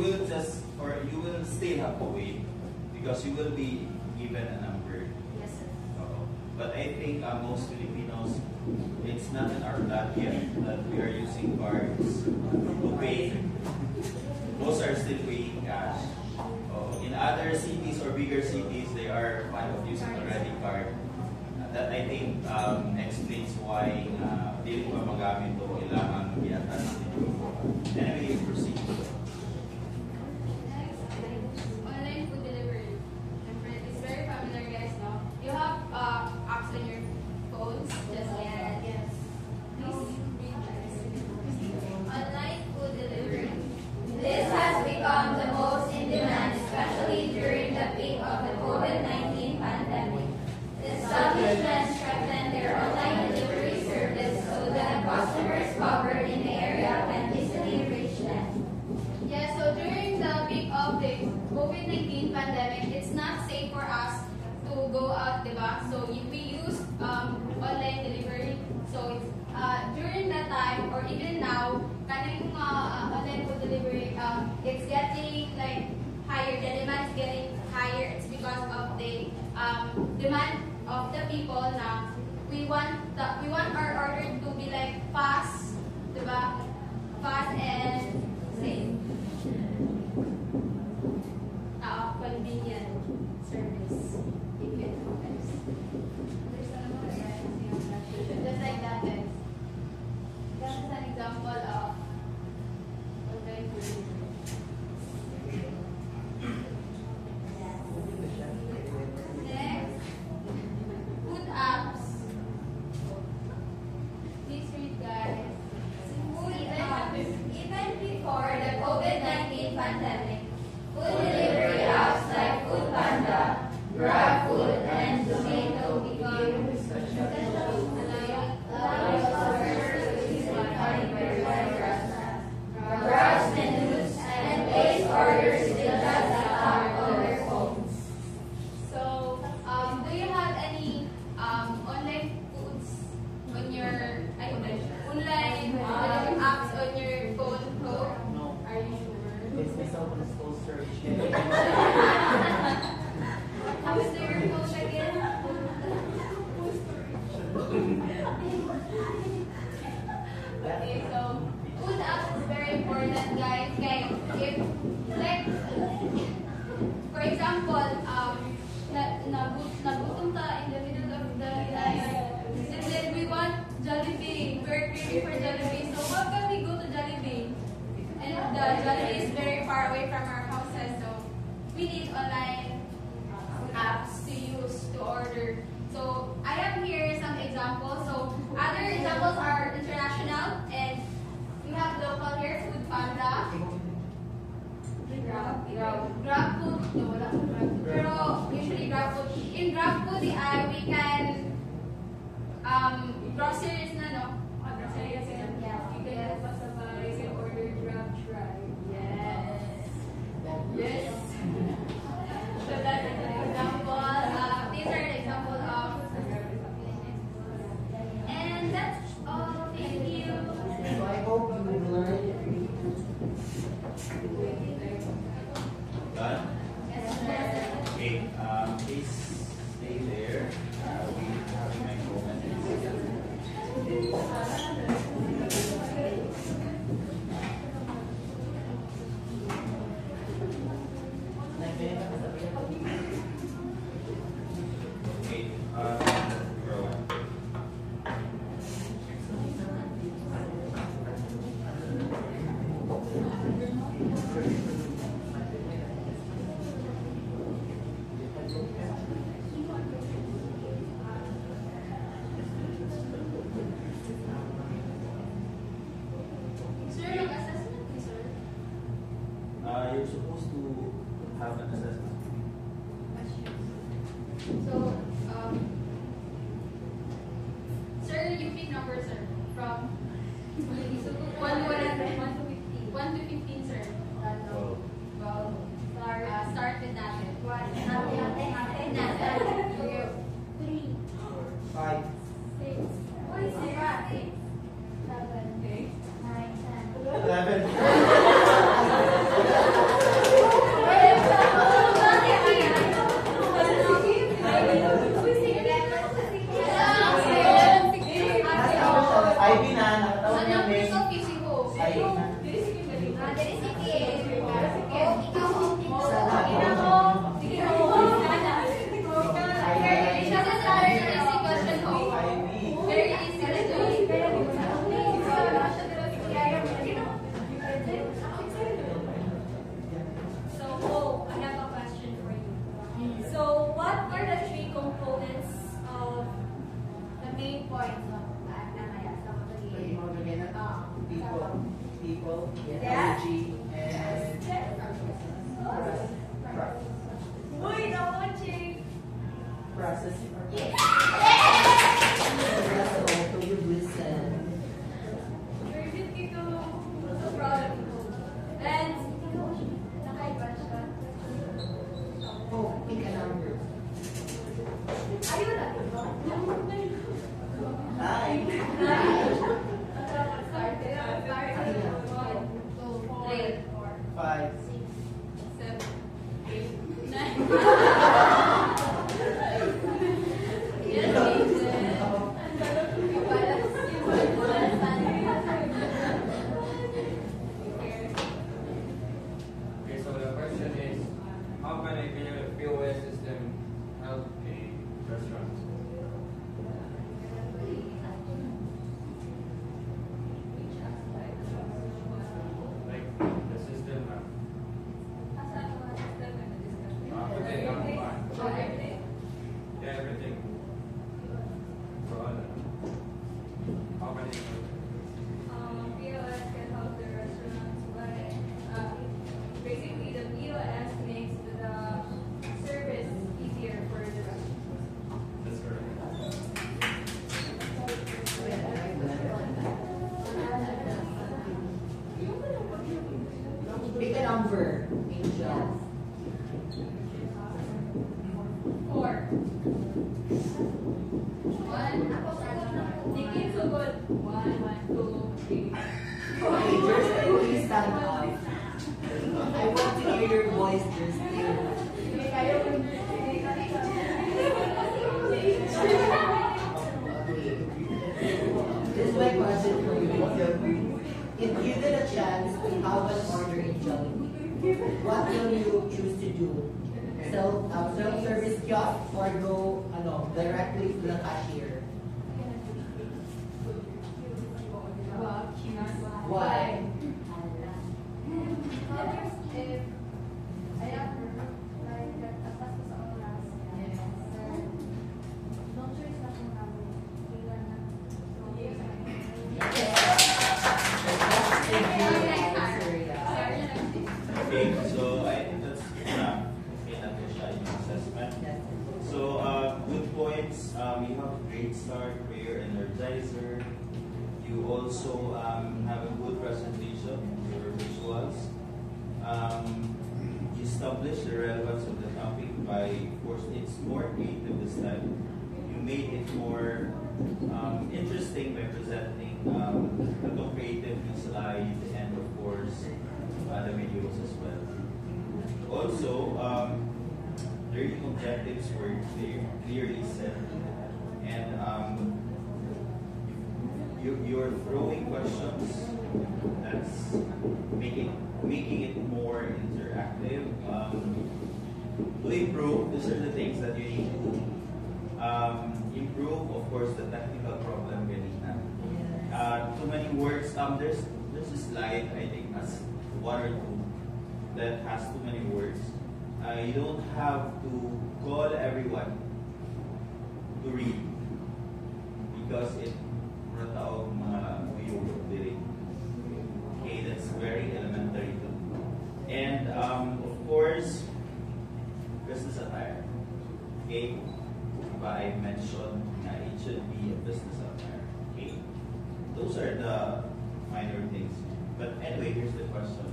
will still have to wait because you will be given a number. Yes, sir. But I think most Filipinos, it's not in our blood yet that we are using cards to pay. Most are still paying cash. In other cities or bigger cities, they are fond of using already card. That I think explains why dili pa magamit o kailangan i-attach nito. Anyway, you proceed. Next, online food delivery. It's very familiar, guys, no? You have apps on your phones, just like yes. Please read this. Online food delivery. This has become the most in demand, especially during the peak of the COVID it's getting like higher. The demand is getting higher. It's because of the demand of the people na we want our order to be like fast, diba? Fast and safe. Convenient service. Just like that, guys. That is an example of online food. Next, food apps. Please read, guys. Even before the COVID-19 pandemic, food delivery apps like Foodpanda, GrabFood, and Zomato became essential, allowing customers to easily find where restaurants, browse menus, and place orders with just a tap on their phones. So, do you have any online foods on your online apps on your phone? No. Are you sure? It's myself on this full search. How's your phone again? Okay, so food apps is very important, guys. If like for example, nagutom ta in the middle of the night, and then we want Jollibee. We're craving for Jollibee. So how can we go to Jollibee? And the Jollibee is very far away from our houses, so we need online apps to use to order. So I have here some examples. So other examples are international, and we have local here, Foodpanda, GrabFood. No, wala akong GrabFood. Pero usually GrabFood. In GrabFood, we can groceries na, no? Groceries, yeah. You can help us buy, you can order GrabTry. Yes. Yes. So that's an example. These are an example of. And that's all. Thank you. So I hope you learned. Done? Okay, please stay there. We have my comment. Okay, Rowan. Sir, mag-assessment ni sir? You're supposed to have an assessment. So, sir, you pick number, sir, from 1 to 15, sir. Well, start with natin. Natin. 3. 5. 6. Why 6? 7. 8. 9. 10. 11. IB na, nakatawag niya Miss. IB na. Very easy. So, I have a question for you. So, what are the 3 components of the main points of People, Yeah. energy, and process. Yes. That's also you listen. Very good, Kiko. So proud of you. And, Oh, pick a number. ayun na. Hi. Start. 5. 7, 8, 9. Yes, Okay, so the question is, how can a POS system help a restaurant? Like the system, everything, yeah, everything. For all, how can it help? POS can help the restaurants by basically the POS makes the service easier for the restaurant. That's correct. Pick a number, Angel. 4. 1. Tingin so good. 1, 2, 3. Okay, Justin, please stand up. I want to hear your voice, Justin. Okay. This is my question for you. If given a chance to have an order in Jollibee, what will you choose to do? Self-service kiosk or go directly to the cashier? Why? If I have like atas ko sa oras, no choice na kung namin. Ilan na. Okay, so I think that's enough in a assessment. So good points. You have great start for your energizer. You also have a good presentation, your visuals. You establish the relevance of the topic by, of course, it's more creative this time. You made it more interesting by presenting the creative slide and, of course, the videos as well. Also, learning objectives were clearly set, and you're throwing questions that's making it more interactive. To improve, these are the things that you need to do. Improve, of course, the technical problem kanina. Too many words. There's a slide, I think, has 1 or 2 that has too many words. You don't have to call everyone to read because it ratao mga uyog diri. Okay, that's very elementary too. And of course, business attire. Okay, but I mentioned that it should be a business attire. Okay, those are the minor things. But anyway, here's the question.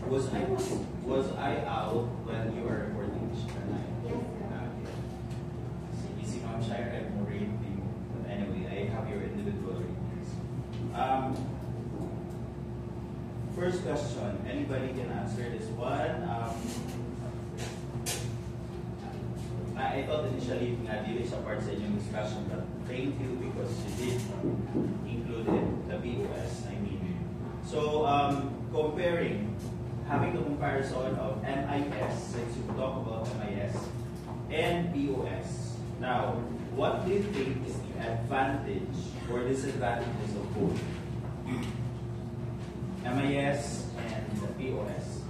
Was I out when you were reporting tonight? Yes, So you see, Ma'am Shire, I have no rating. But anyway, I have your individual ratings. First question, anybody can answer this one. I thought initially nga dili siya part sa inyong discussion, but thank you because you did include it, the POS, I mean. So, comparing, having the comparison of MIS, since you talk about MIS, and POS. Now, what do you think is the advantage or disadvantages of both? MIS and the POS.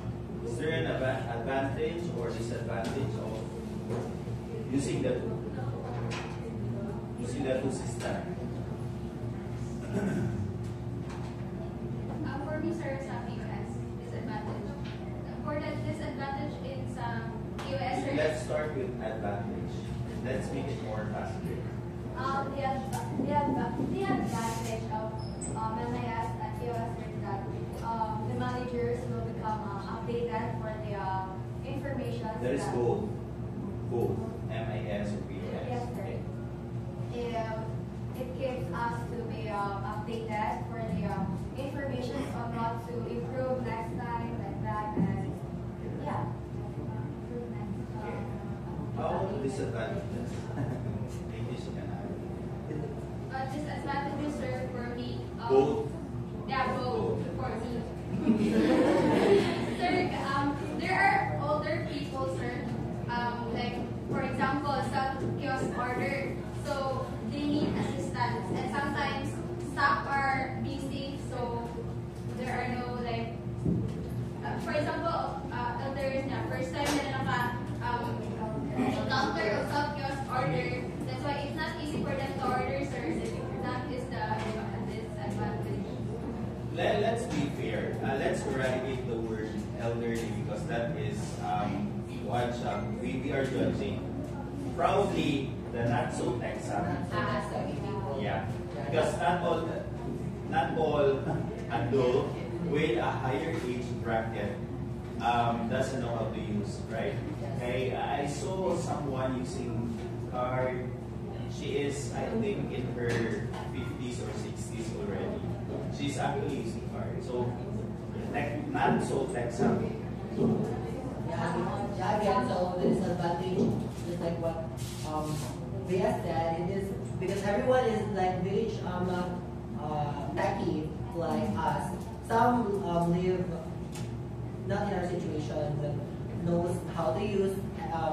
Is there an advantage or disadvantage of using the two systems? For me, sir, sa POS, disadvantage. For the disadvantage, it's POS. Let's start with advantage. Let's make it more faster. The advantage of MIS and POS is that the managers will become updated for the information. That is both. Both. MIS or POS. Yes, sir. It gives us to be updated for the information on how to improve next time, like that, and yeah, improvement. How disadvantages? English can Disadvantages, sir, for me. Both. Yeah, both for me. Sir, there are older people, sir. Like for example, some kiosk order, so they need assistance, and sometimes staff are busy, so there are no like. For example, elders na first time na encounter of some kiosk order. That's why it's not easy for them to order, sir. That is the disadvantage. Let's be fair. Let's eradicate the word elderly because that is we are judging. Probably the not so tech savvy. Yeah, because not all adult with a higher age bracket doesn't know how to use, right? I saw someone using card. She is, I think, in her 50s or 60s already. She's actually using card. So, not so tech savvy. Yeah, again, so the disadvantage, just like what Bea said, it is because everyone is like village techie like us. Some live not in our situation, but knows how to use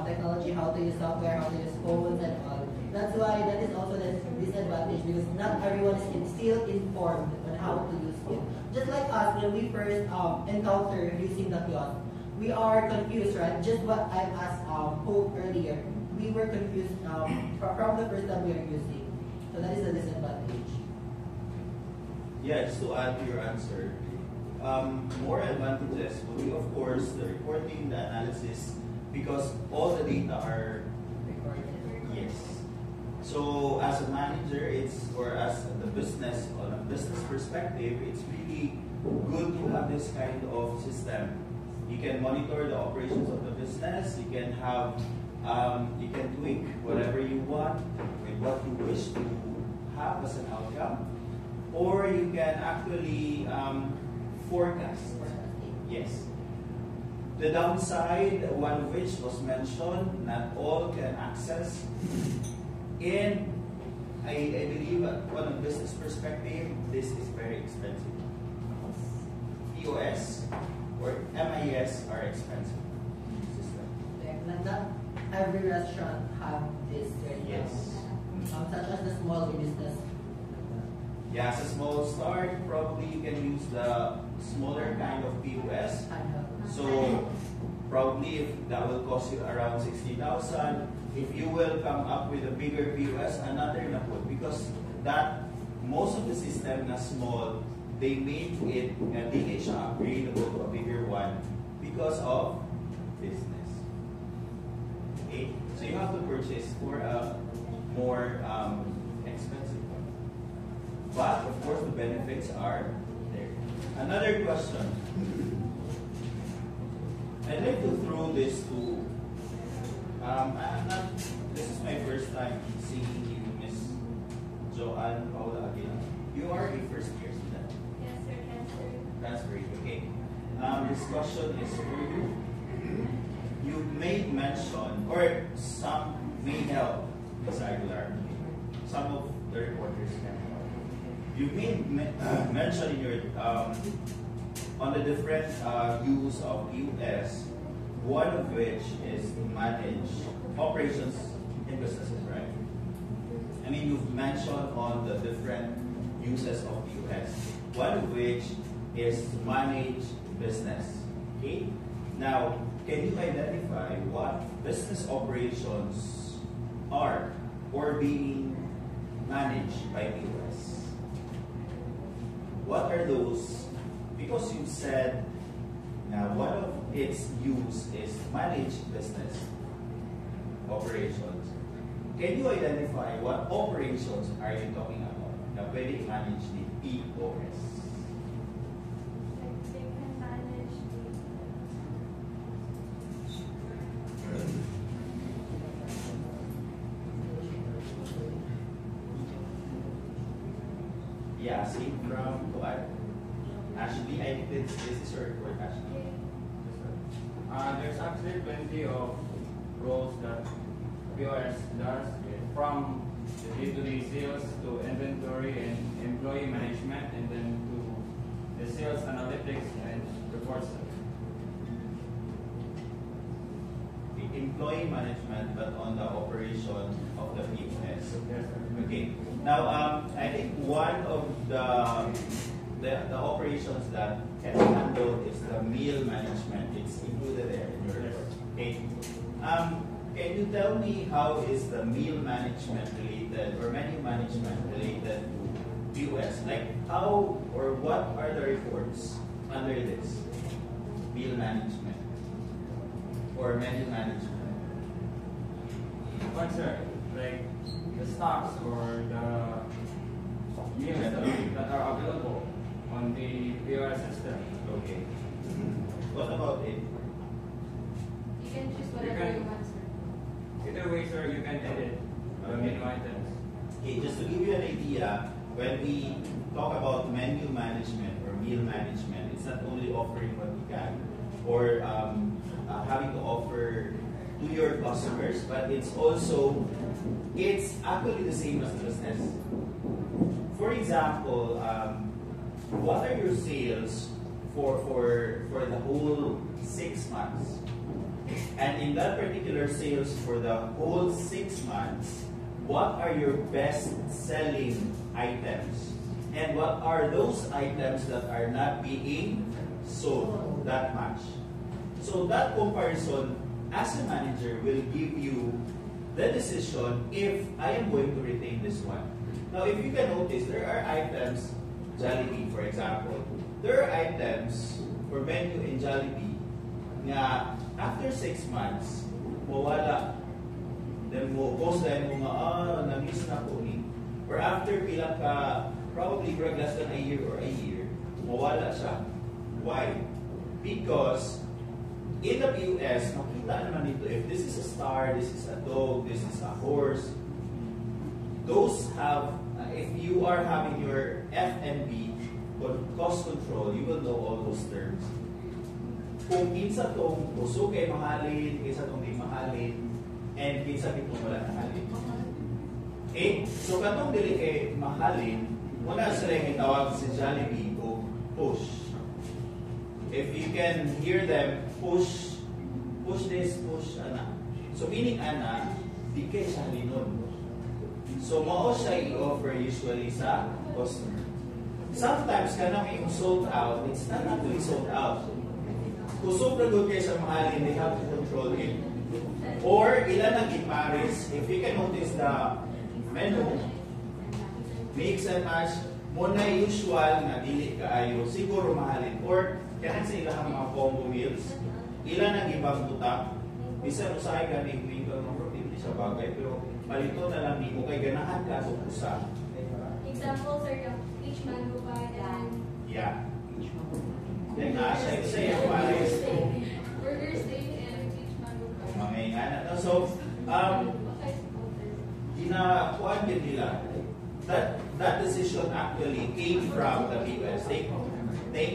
technology, how to use software, how to use phones and all. That's why that is also the disadvantage because not everyone is still informed on how to use it. Just like us, when we first encounter using the kiosk, we are confused, right? Just what I asked Hope earlier. We were confused from the first time we are using. So that is the disadvantage. Yeah, just to add to your answer, more advantages will be, of course, the reporting, the analysis, because all the data are Recorded. yes. So as a manager, or as the business, on a business perspective, it's really good to have this kind of system. You can monitor the operations of the business. You can have, you can tweak whatever you want with what you wish to have as an outcome, or you can actually forecast. Yes. The downside, one of which was mentioned, not all can access. And I believe on a business perspective, this is very expensive. POS or MIS are expensive. Not every restaurant have this right now. Yes. Such as the small business. Yeah, as a small start, probably you can use the smaller kind of POS. So probably if that will cost you around 60,000, if you will come up with a bigger POS, another na po, because that most of the system na small, they made it hindi siya upgradable to a bigger one because of business. Okay, so you have to purchase for a more expensive one. But of course, the benefits are there. Another question. I'd like to throw this to. This is my first time seeing you, Miss Joanne Paula Aguilar. You are a first year student. Yes, sir, transfer. Transferring, okay. This question is for you. You made mention, or some may help, Ms. Aguilar. Some of the reporters can help. You made mention in your on the different use of US, one of which is to manage operations in businesses, right? I mean, you've mentioned on the different uses of US, one of which is to manage business. Okay? Now, can you identify what business operations are or being managed by US? What are those? Because you said now one of its use is manage business operations. Can you identify what operations are you talking about na pwede manage the POS? Like they can manage the Yeah, same from what? Ashley, I think this is your report, Ashley. There's actually plenty of roles that POS does, from the day-to-day sales to inventory and employee management, and then to the sales analytics and reports. The employee management, but on the operation of the POS. Yes, sir. Okay. Now, I think one of the operations that can be handled is the meal management. It's included there in your report. Okay. Can you tell me how is the meal management related or menu management related to POS? Like how or what are the reports under this meal management or menu management? What, sir? Like the stocks or the meals that are available on the POS system. Okay. What about it? You can choose You whatever can- you want, sir. Either way, sir, you can edit the menu items. Okay, just to give you an idea, when we talk about menu management or meal management, it's not only offering what we can or having to offer to your customers, but it's actually the same as business. For example, what are your sales for the whole 6 months? And in that particular sales for the whole 6 months, what are your best selling items? And what are those items that are not being sold that much? So that comparison as a manager will give you the decision if I am going to retain this one. Now, if you can notice, there are items, Jollibee for example, there are items for menu in Jollibee nga after 6 months, mawala. Then mo post tayo mo nga, na-miss na ko ni. Or after pila ka, probably less than a year or a year, mawala siya. Why? Because in the POS, makita naman ito, if this is a star, this is a dog, this is a horse, those have, if you are having your F&B, cost control, you will know all those terms. Kung kinsa tong uso kay mahalin, kinsa tong di mahalin, and kinsa itong wala mahalin. Okay? So katong dili kay mahalin, muna sila yung tawag si Jollibee o push. If you can hear them, push this, push ana. So meaning ana, di kay siya linon. So mao siya i-offer usually sa customer. Sometimes kanang yung sold out, it's not actually sold out. Kung sobrang good kayo sa mahalin, they have to control it. Or ilan ang ipares, if you can notice the menu, mix and match, muna usual nga dili kaayo, siguro mahalin. Or kanang sa ilang mga combo meals, ilan ang ibang butak, bisan usahay ka ni Wingo ng protein sa bagay, pero palito na lang ni mo kay ganahan ka sa usa. Example, sir, yung peach mango pie and Yeah. Then nasa isa yung pares. burger steak and peach mango pie. Mga ingana. No? So, ginakuan din nila. That decision actually came from the POS. Thank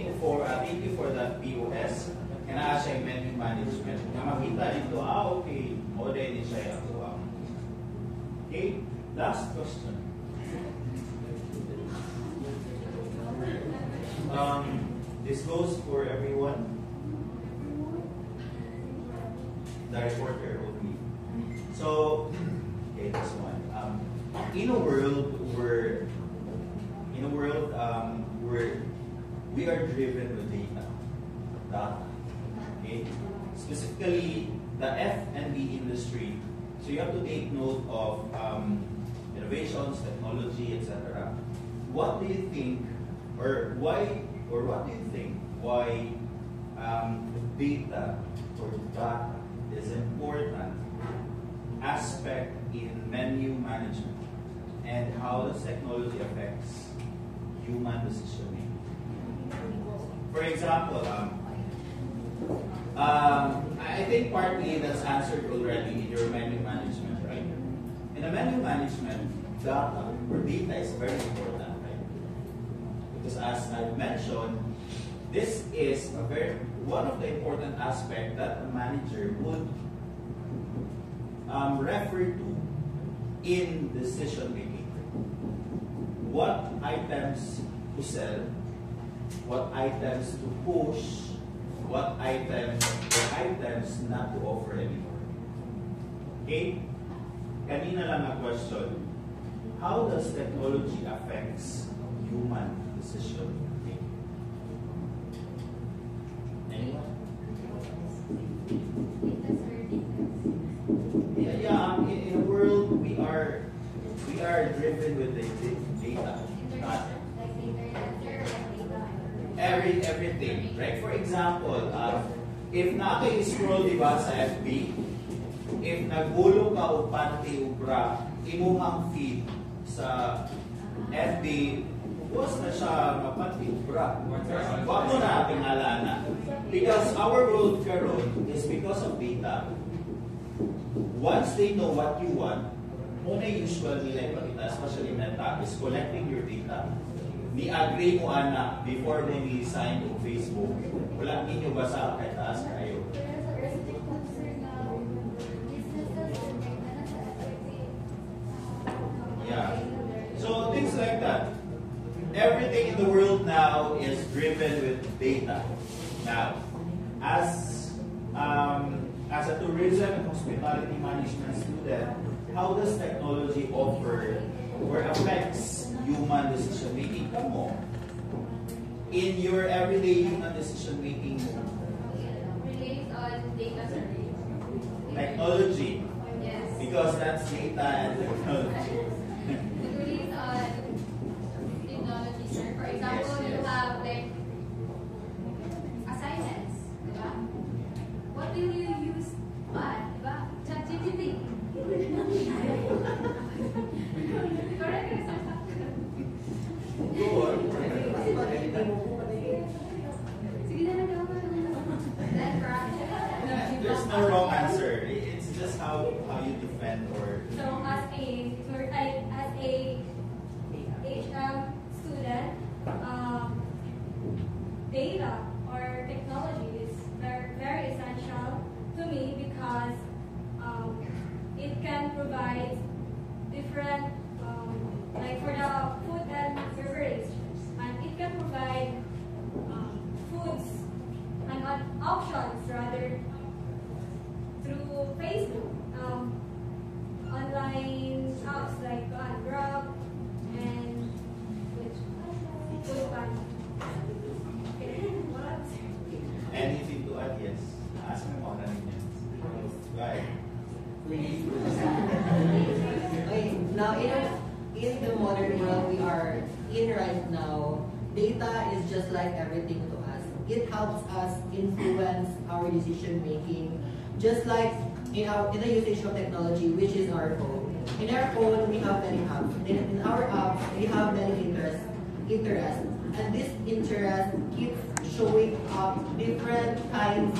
you for the POS. Kaya siya yung menu management. Na makita dito, okay, model din siya yung kuha. Okay, last question. This goes for everyone. The reporter only. So, okay, this one. In a world where we are driven with data. Okay, specifically the F&B industry. So you have to take note of innovations, technology, etc. What do you think, or what do you think why data or data is important aspect in menu management and how does technology affects human decision making? For example, I think partly that's answered already in your menu management, right? In the menu management, data or data is very important, right? Because as I've mentioned, this is one of the important aspects that a manager would refer to in decision making. What items to sell, what items to push, what items not to offer anymore. Okay? Kanina lang ang question. How does technology affects human decision making? Anyone? Yeah, in a world we are driven with the data. Everything, right? For example, if naka-scroll diba sa FB, if nagbulo ka o panty ubra, imuhang feed sa FB, was na siya mapanty ubra. Wag mo na pinalana. Because our world karon is because of data. Once they know what you want, muna usual nila ipakita, especially Meta, is collecting your data. Ni-agree mo ana before mo ni-sign to Facebook. Wala ninyo basa kahit taas kayo. Yeah. So things like that. Everything in the world now is driven with data. Now, as a tourism and hospitality management student, how does technology offer or affects human decision making? Come on. In your everyday human decision making, Relates on data service. technology, Yes. because that's data and technology. It relates on technology, sir. For example, Yes, you yes. have like assignments, diba? What will you use? Diba? ChatGPT. Correct. Go on. Sige na lang ako. That's right. There's no wrong answer. It's just how you defend or. So as a HM student, data or technology is very essential to me because it can provide different, like for the food and beverage, and it can provide foods and options rather through Facebook, online apps like Grab and Foodpanda. What else? Anything to add? Yes. Ask me more than yes. Right. Okay, now in the modern world we are in right now, data is just like everything to us. It helps us influence our decision making, just like in the usage of technology, which is our phone. In our phone, we have many apps. In our apps, we have many interests, and this interest keeps showing up different kinds.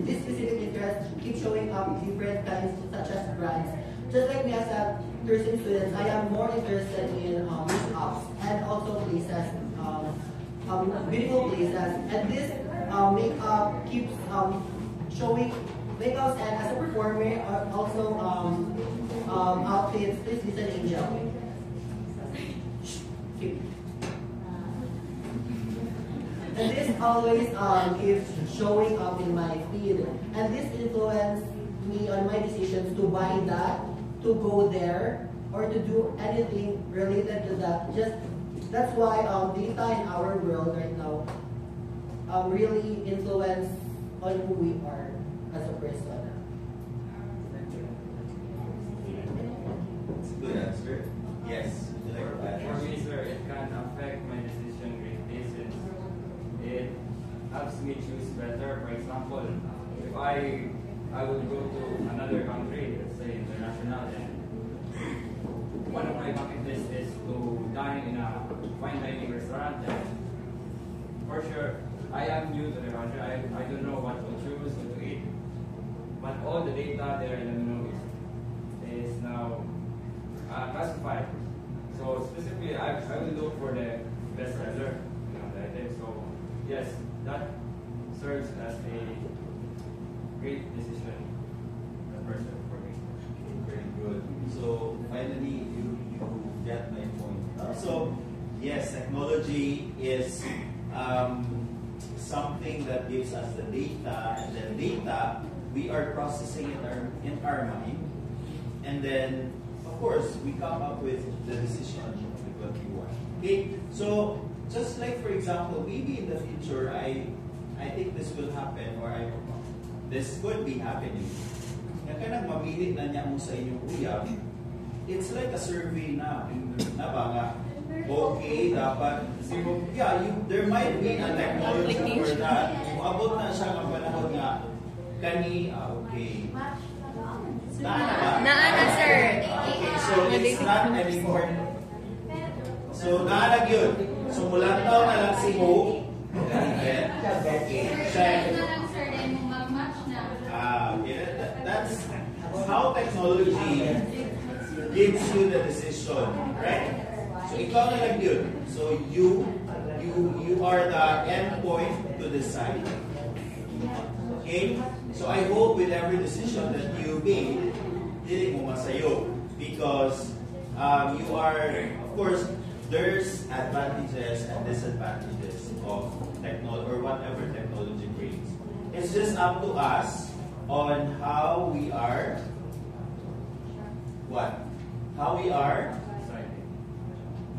This specific interest keeps showing up different kinds, such as brands. Just like me as a nursing student, I am more interested in apps and also places, beautiful places. And this makeup keeps showing makeups, and as a performer, also outfits. Please listen, Angel. And this always keeps showing up in my feed, and this influenced me on my decisions to buy that, to go there, or to do anything related to that. That's why data in our world right now really influence on who we are as a person. It's a good answer. Yes. Would you like to add? For me, sir, it can affect my decision greatly since it helps me choose better. For example, if I would go to another country, let's say international, and one of my bucket list is to dine in a fine dining restaurant. And for sure, I am new to the country. I don't know what to choose, what to eat. But all the data there in the menu is now classified. So specifically, I will look for the best seller. yes, that serves as a great decision person for me. Okay, very good. So finally, you get my point. So yes, technology is something that gives us the data, and then data we are processing it in our mind, and then of course we come up with the decision with what we want. Okay, so just like for example, maybe in the future, I think this will happen, or this could be happening. Nga kanang mamili na niya mo sa inyong uyab, it's like a survey na ba nga, okay, dapat, yeah, there might be a technology for that. Abot na siya ng panahon nga, okay. Naana, sir. Okay, so it's not anymore. So, naalag yun. So, mula taon na lang si Mo. Okay. Siya. That's how technology gives you the decision, right? So, ikaw na lang yun. So, you are the end point to decide. Okay? So, I hope with every decision that you made, dili mo masayo. Because you are, of course, there's advantages and disadvantages of technology or whatever technology brings. It's just up to us on how we are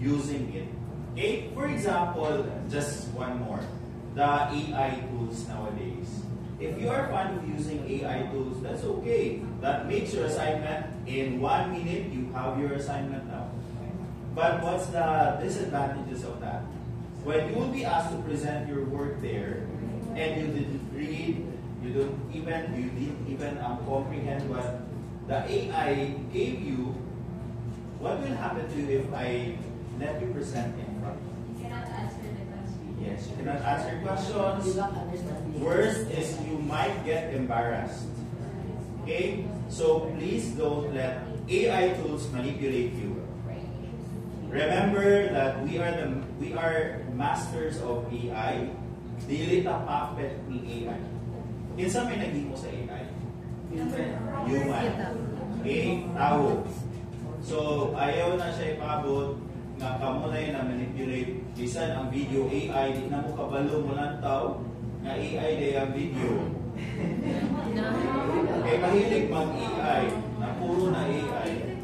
using it. Okay? For example, just one more. The AI tools nowadays. If you are fond of using AI tools, that's okay. That makes your assignment in 1 minute, you have your assignment now. But what's the disadvantages of that? When you will be asked to present your work there, and you didn't read, you didn't even comprehend what the AI gave you, what will happen to you if I let you present in front? You cannot answer the question. Yes, you cannot answer questions. Worst is you might get embarrassed. Okay? So please don't let AI tools manipulate you. Remember that we are masters of AI. Dili ta puppet ni AI. Kinsa may naghimo sa AI? Human. Okay? Tao. So ayaw na siya ipabot nga kamo na yun na manipulate. Bisan ang video AI, di na mo kabalo mo lang tao nga AI day ang video. Okay, mahilig mag-AI na puro na AI.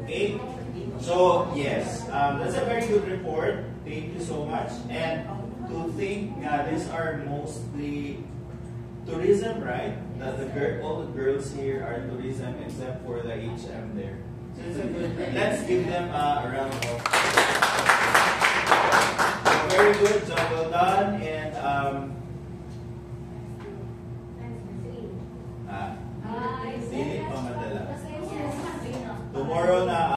Okay? So, yes, that's a very good report. Thank you so much. And to think these are mostly tourism, right? That all the girls here are tourism except for the HM there. So it's a good, let's give them a round of